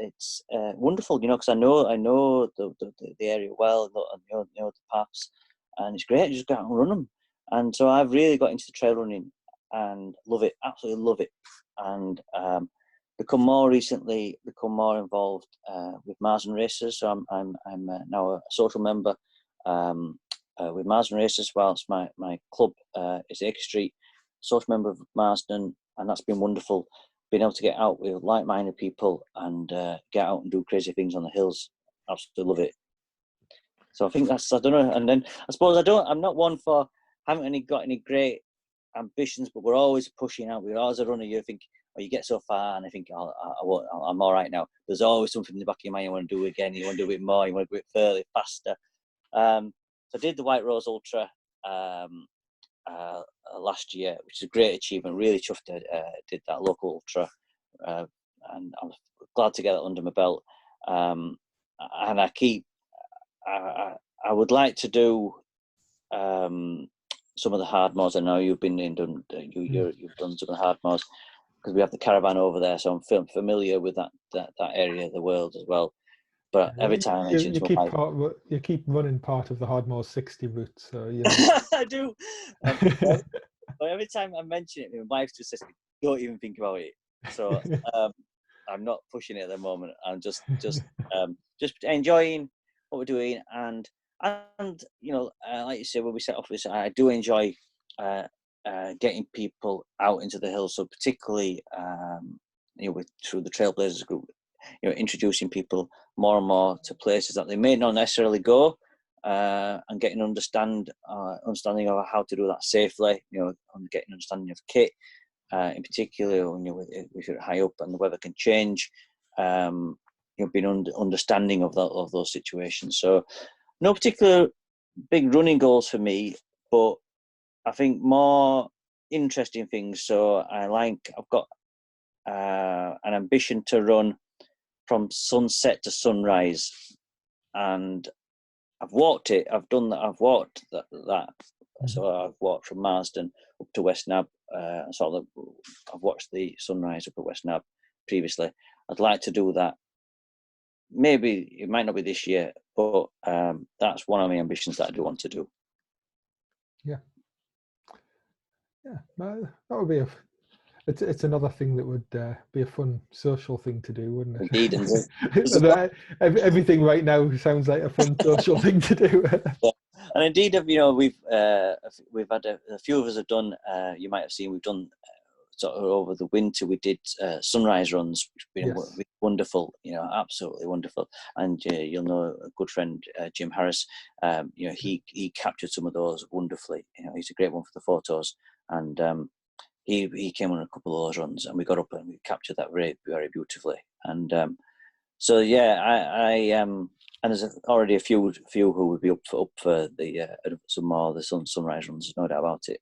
wonderful, because I know the area well, I know the paths, and it's great. You just go out and run them. And so I've really got into the trail running and love it, absolutely love it. And become more involved with Marsden Racers. So I'm now a social member with Marsden Racers, whilst my club is Acre Street. Social member of Marsden, and that's been wonderful. Being able to get out with like-minded people and get out and do crazy things on the hills. Absolutely love it. So I think that's, I don't know. And then I suppose I'm not one for, haven't got any great ambitions, but we're always pushing out. We're always a runner. You think, oh, you get so far, and I think I'm all right now. There's always something in the back of your mind you want to do again. You want to do it more. You want to do it further, faster. So I did the White Rose Ultra last year, which is a great achievement. Really chuffed I did that local ultra, and I was glad to get that under my belt. And I would like to do some of the hard moors. I know you've been you've done some of the hard moors because we have the caravan over there, so I'm familiar with that area of the world as well. But every time I mention you keep running part of the Hardmoor 60 route, so you know. I do. But every time I mention it, my wife just says, "Don't even think about it." So I'm not pushing it at the moment. I'm just enjoying what we're doing, and you know, like you said, when we set off this, I do enjoy getting people out into the hills. So particularly, you know, through the Trailblazers group, you know, introducing people more and more to places that they may not necessarily go, and getting understanding of how to do that safely. You know, and getting understanding of kit, in particular when if you're high up and the weather can change. You know, being understanding of those situations. So, no particular big running goals for me, but I think more interesting things. So I've got an ambition to run from sunset to sunrise, and I've walked it. I've done that. I've walked that. Mm-hmm. So I've walked from Marsden up to West Nab. I've watched the sunrise up at West Nab previously. I'd like to do that. Maybe it might not be this year, but that's one of my ambitions that I do want to do. Yeah, that would be it's another thing that would be a fun social thing to do, wouldn't it? Indeed, everything right now sounds like a fun social thing to do. Yeah. And indeed, you know, we've had a few of us have done. You might have seen we've done sort of over the winter. We did sunrise runs, which have been wonderful. You know, absolutely wonderful. And you'll know a good friend, Jim Harris. You know, he captured some of those wonderfully. You know, he's a great one for the photos, and he came on a couple of those runs, and we got up and we captured that very, very beautifully. And so yeah, I and there's already a few who would be up for the some more of the sunrise runs. No doubt about it.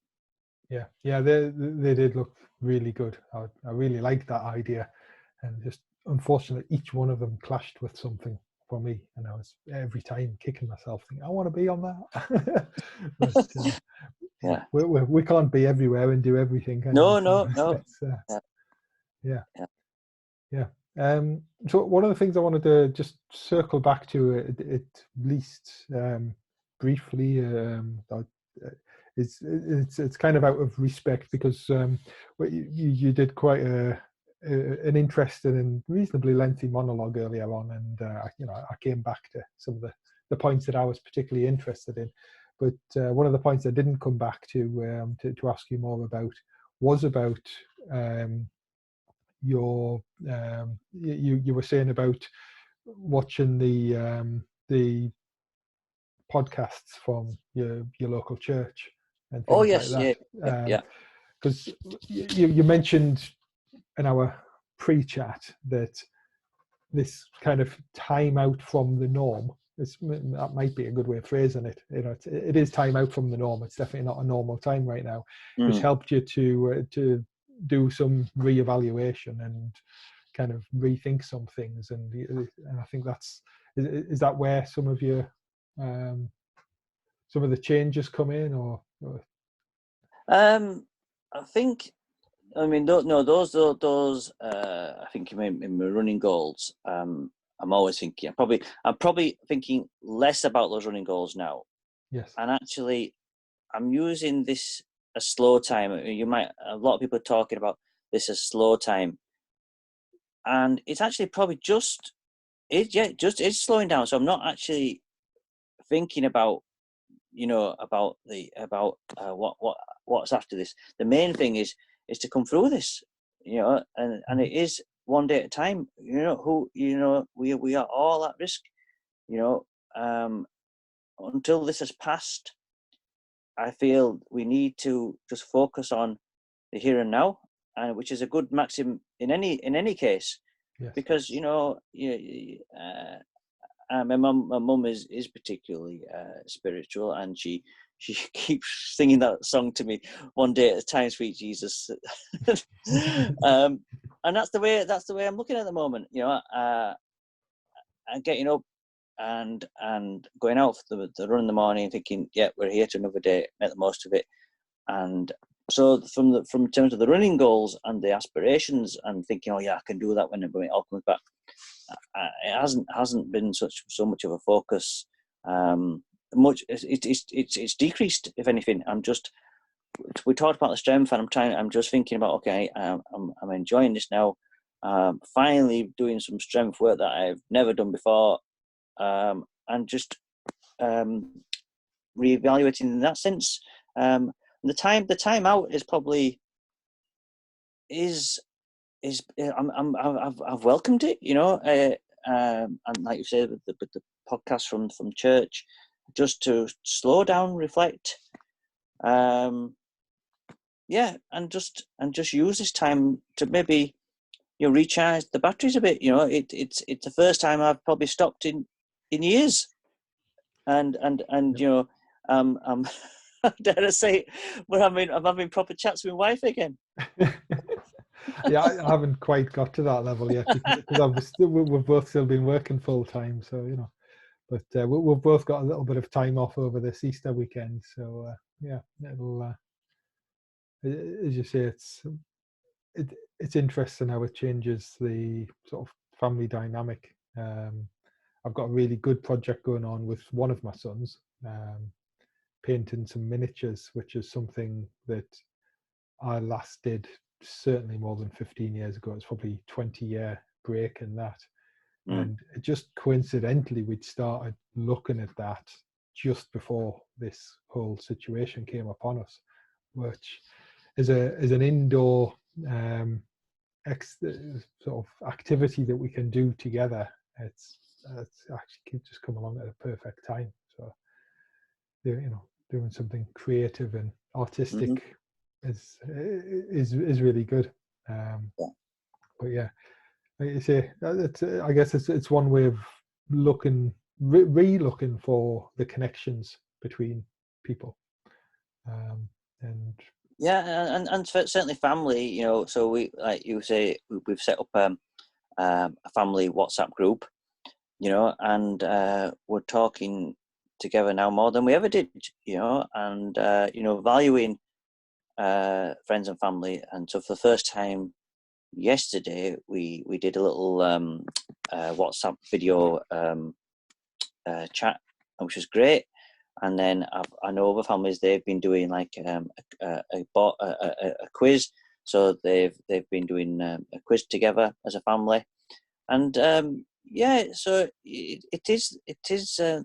Yeah, they did look really good. I really liked that idea, and just unfortunately each one of them clashed with something for me, and I was every time kicking myself, thinking I want to be on that. But, yeah, we can't be everywhere and do everything. No. Yeah. So one of the things I wanted to just circle back to, at least briefly, it's kind of out of respect, because you did quite an interesting and reasonably lengthy monologue earlier on, and you know, I came back to some of the points that I was particularly interested in. But one of the points I didn't come back to ask you more about was about your you were saying about watching the podcasts from your local church and things like that. Because you mentioned in our pre-chat that this kind of time out from the norm, that might be a good way of phrasing it. You know, it is time out from the norm. It's definitely not a normal time right now. It's helped you to do some reevaluation and kind of rethink some things, and I think is that where some of your some of the changes come in, or? I think, I mean, those I think in my running goals, I'm always thinking, I'm probably thinking less about those running goals now. Yes. And actually, I'm using this a slow time. A lot of people are talking about this as slow time. and it's actually probably it's slowing down. So I'm not actually thinking about what's after this. The main thing is to come through this, and it is one day at a time. We are all at risk, until this has passed. I feel we need to just focus on the here and now, and which is a good maxim in any case, Yes. because my mum is particularly spiritual, and she keeps singing that song to me, "One day at a time, sweet Jesus." And that's the way I'm looking at the moment. And getting up and going out for the run in the morning, thinking, yeah, we're here to another day, make the most of it. And so from terms of the running goals and the aspirations, and thinking, oh yeah, I can do that when it all comes back. It hasn't been so much of a focus. It's decreased, if anything. We talked about the strength, and I'm just thinking about, okay, I'm enjoying this now. Finally doing some strength work that I've never done before, and just reevaluating in that sense. The time out is probably I've welcomed it, and like you said, with the podcast from church, just to slow down, reflect, and just use this time to maybe recharge the batteries a bit. It's the first time I've probably stopped in years, and dare I say it, I'm having proper chats with my wife again. Yeah, I haven't quite got to that level yet, because we've both still been working full time. So but we've both got a little bit of time off over this Easter weekend. So it'll, as you say, it's interesting how it changes the sort of family dynamic. I've got a really good project going on with one of my sons, painting some miniatures, which is something that I last did certainly more than 15 years ago. It's probably 20-year break in that. And just coincidentally, we'd started looking at that just before this whole situation came upon us, which is an indoor sort of activity that we can do together. It's actually just come along at a perfect time. So doing something creative and artistic is really good. But yeah, like you say, I guess it's one way of re-looking for the connections between people, and certainly family. So we, like you say, we've set up a family WhatsApp group, and we're talking together now more than we ever did, and valuing friends and family. And so for the first time yesterday, we did a little WhatsApp video chat, which was great. And then I know other families, they've been doing like a quiz. So they've been doing a quiz together as a family, and so it is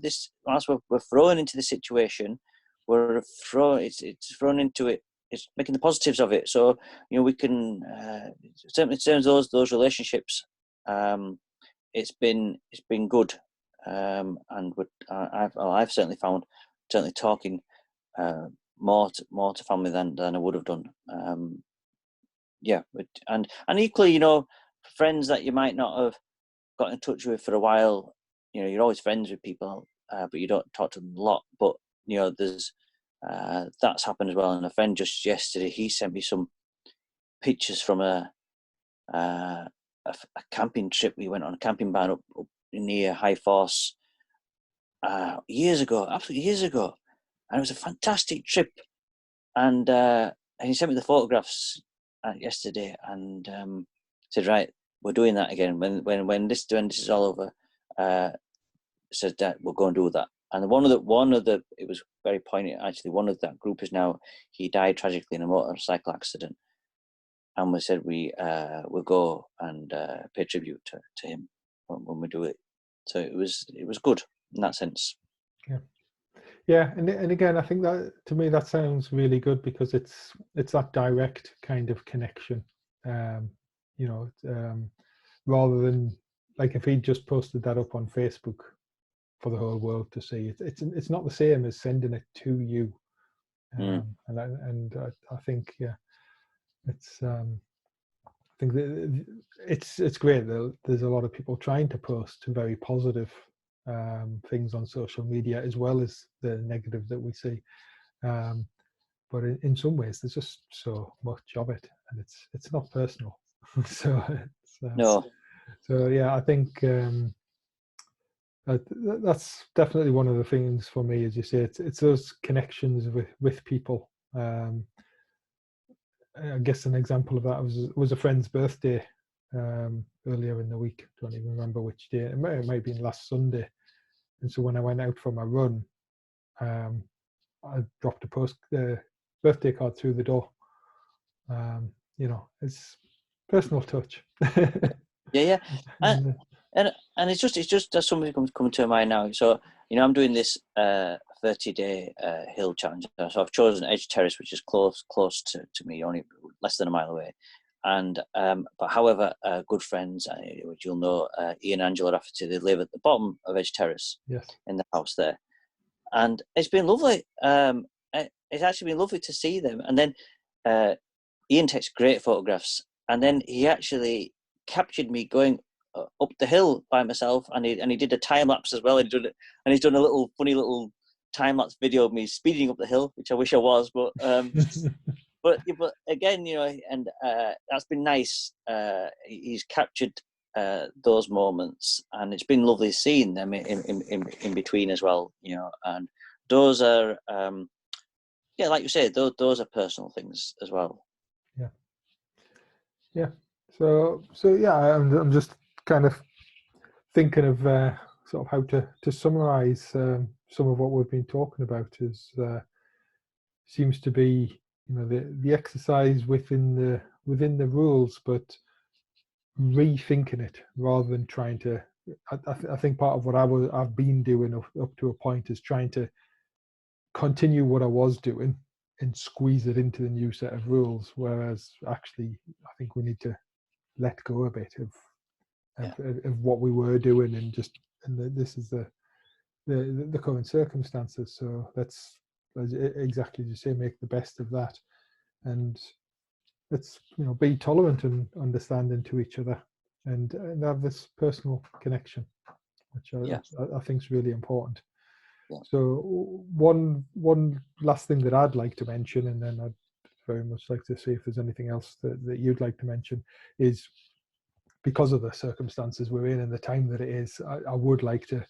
this, as we're thrown into the situation, it's thrown into it. It's making the positives of it. So we can certainly in terms of those relationships, it's been good, and I've certainly found talking more to family than I would have done. And equally, friends that you might not have got in touch with for a while, you're always friends with people, but you don't talk to them a lot. But there's that's happened as well. And a friend just yesterday, he sent me some pictures from a camping trip. We went on a camping van up near High Force years ago, absolutely years ago, and it was a fantastic trip. And he sent me the photographs yesterday, and said, right, we're doing that again when this is all over. Said that we'll go and do that. And one of the it was very poignant actually. One of that group is now, he died tragically in a motorcycle accident, and we said we'll go and pay tribute to him when we do it. So it was good in that sense. Yeah. Yeah, and again, I think that to me that sounds really good because it's that direct kind of connection, you know, rather than like if he'd just posted that up on Facebook for the whole world to see. It's not the same as sending it to you, and I think it's I think that it's great that there's a lot of people trying to post very positive things on social media as well as the negative that we see. But in some ways, there's just so much of it, and it's not personal. so No. so yeah, I think that's definitely one of the things for me, as you say. It's those connections with people. I guess an example of that was a friend's birthday earlier in the week. I don't even remember which day. It might have been last Sunday. And so when I went out for my run, I dropped a birthday card through the door. You know, it's personal touch. Yeah. And it's just as something coming to mind now. So I'm doing this 30-day hill challenge. So I've chosen Edge Terrace, which is close to me, only less than a mile away. And but however, good friends, which you'll know, Ian and Angela Rafferty, they live at the bottom of Edge Terrace. Yes. In the house there, and it's been lovely. It's actually been lovely to see them. And then Ian takes great photographs, and then he actually captured me going up the hill by myself, and he did a time lapse as well. And he's done a funny little time lapse video of me speeding up the hill, which I wish I was, but but again, and that's been nice. He's captured those moments, and it's been lovely seeing them in between as well. And those are like you say, those are personal things as well. Yeah. So yeah, I'm just kind of thinking of sort of how to summarize some of what we've been talking about. Is seems to be the exercise within the rules, but rethinking it rather than trying to. I think part of what I've been doing up to a point is trying to continue what I was doing and squeeze it into the new set of rules. Whereas actually, I think we need to let go a bit of what we were doing this is the current circumstances. So let's exactly as you say, make the best of that, and let's be tolerant and understanding to each other, and have this personal connection, which I think is really important. Yeah. So one last thing that I'd like to mention, and then I'd very much like to see if there's anything else that you'd like to mention, is because of the circumstances we're in and the time that it is, I would like to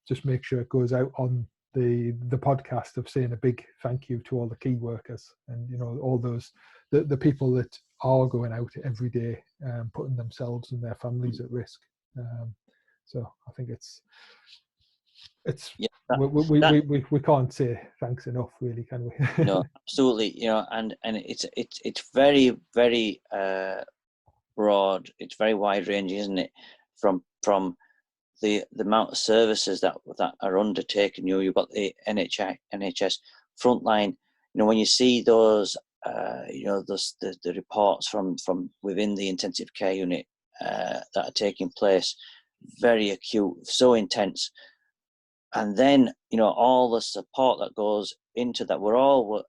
just make sure it goes out on the podcast of saying a big thank you to all the key workers and all those the people that are going out every day, putting themselves and their families at risk. So I think it's we can't say thanks enough, really, can we? No, absolutely. And it's very, very broad. It's very wide ranging, isn't it? From the amount of services that are undertaken. You've got the NHS frontline. When you see those, the reports from within the intensive care unit that are taking place, very acute, so intense. And then, all the support that goes into that. We're all,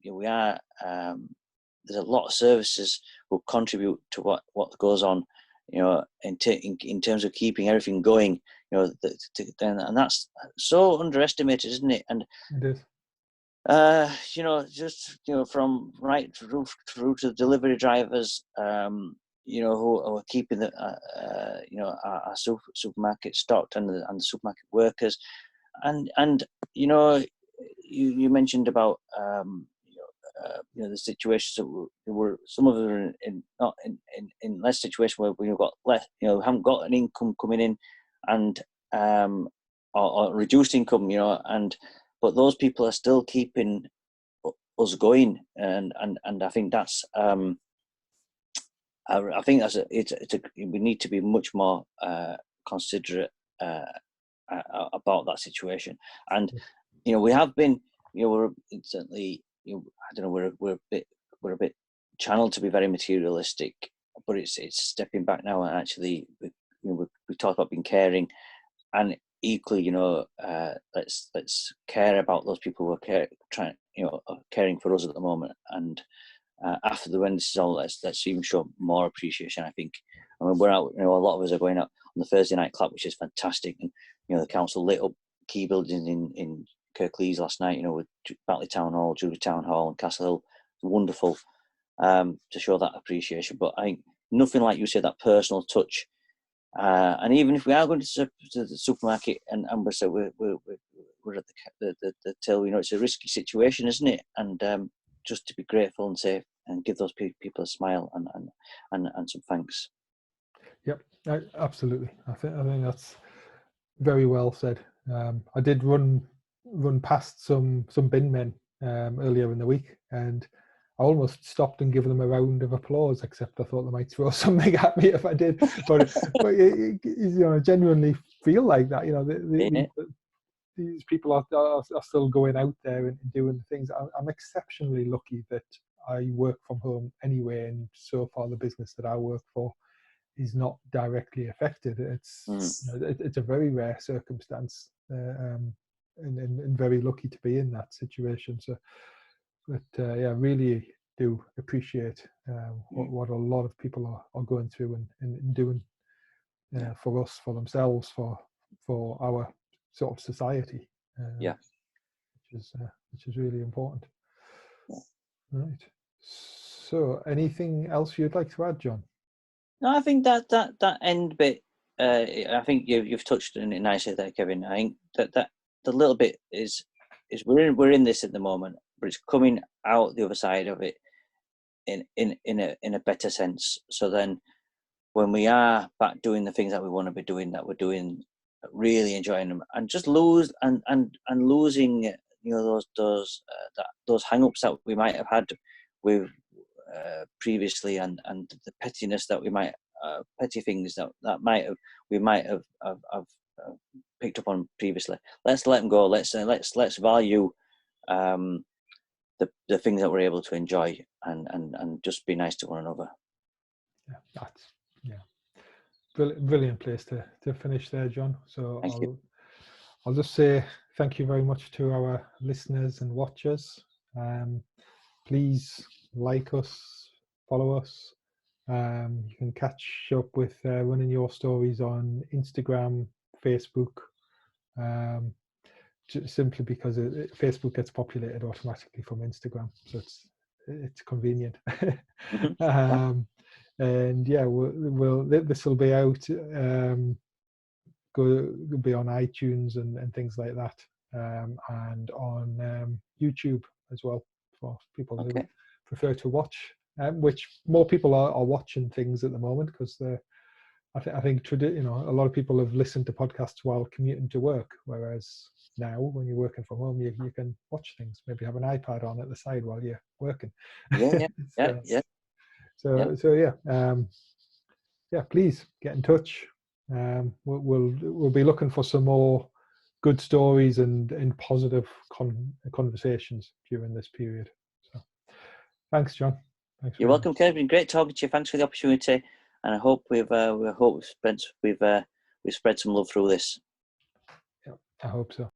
we are, there's a lot of services who contribute to what goes on, in terms of keeping everything going, and that's so underestimated, isn't it? And it is. Just from right through to delivery drivers, who are keeping the our supermarket stocked, and the supermarket workers, and you mentioned about the situations that were some of them not in less situation where we've got less, haven't got an income coming in, and or reduced income, but those people are still keeping us going, and I think that's I think that's we need to be much more considerate about that situation. And we have been, we're certainly, I don't know, we're a bit channeled to be very materialistic, but it's stepping back now, and actually we talked about being caring, and equally, let's care about those people who are caring for us at the moment. And after when this is all, let's even show more appreciation. I think. I mean, we're out. A lot of us are going out on the Thursday night clap, which is fantastic. And the council lit up key buildings in Kirklees last night. With Batley Town Hall, Drury Town Hall, and Castle Hill. Wonderful to show that appreciation. But I think nothing like you said, that personal touch. And even if we are going to the supermarket and we're at the till, it's a risky situation, isn't it? And just to be grateful and say and give those people a smile and some thanks. Yep, absolutely. I think that's very well said. I did run past some bin men earlier in the week, and I almost stopped and given them a round of applause, except I thought they might throw something at me if I did. But I genuinely feel like that. These people are still going out there and doing things. I'm exceptionally lucky that I work from home anyway, and so far the business that I work for is not directly affected. It's a very rare circumstance, and very lucky to be in that situation. So, but really do appreciate what a lot of people are going through and doing for us, for themselves, for our sort of society. Which is really important. Right. So, anything else you'd like to add, John? No, I think that end bit. I think you've touched on it nicely there, Kevin. I think that the little bit is we're in this at the moment, but it's coming out the other side of it in a better sense. So then, when we are back doing the things that we want to be doing, that we're doing, really enjoying them, and just losing those hang-ups that we might have had with previously, and the pettiness that we might petty things that we might have picked up on previously. Let's let them go. Let's value the things that we're able to enjoy, and just be nice to one another. Brilliant place to finish there, John. So I'll just say thank you very much to our listeners and watchers. Please like us, follow us. You can catch up with Running Your Stories on Instagram, Facebook, simply because Facebook gets populated automatically from Instagram, so it's convenient. And this will be out. Will be on iTunes and things like that, and on YouTube as well for people who prefer to watch. Which more people are watching things at the moment, because I think a lot of people have listened to podcasts while commuting to work, whereas now when you're working from home, you can watch things. Maybe have an iPad on at the side while you're working. Please get in touch. We'll be looking for some more good stories and positive conversations during this period. So, thanks, John. You're welcome, Kevin. Great talking to you. Thanks for the opportunity, and I hope we've spread some love through this. Yeah, I hope so.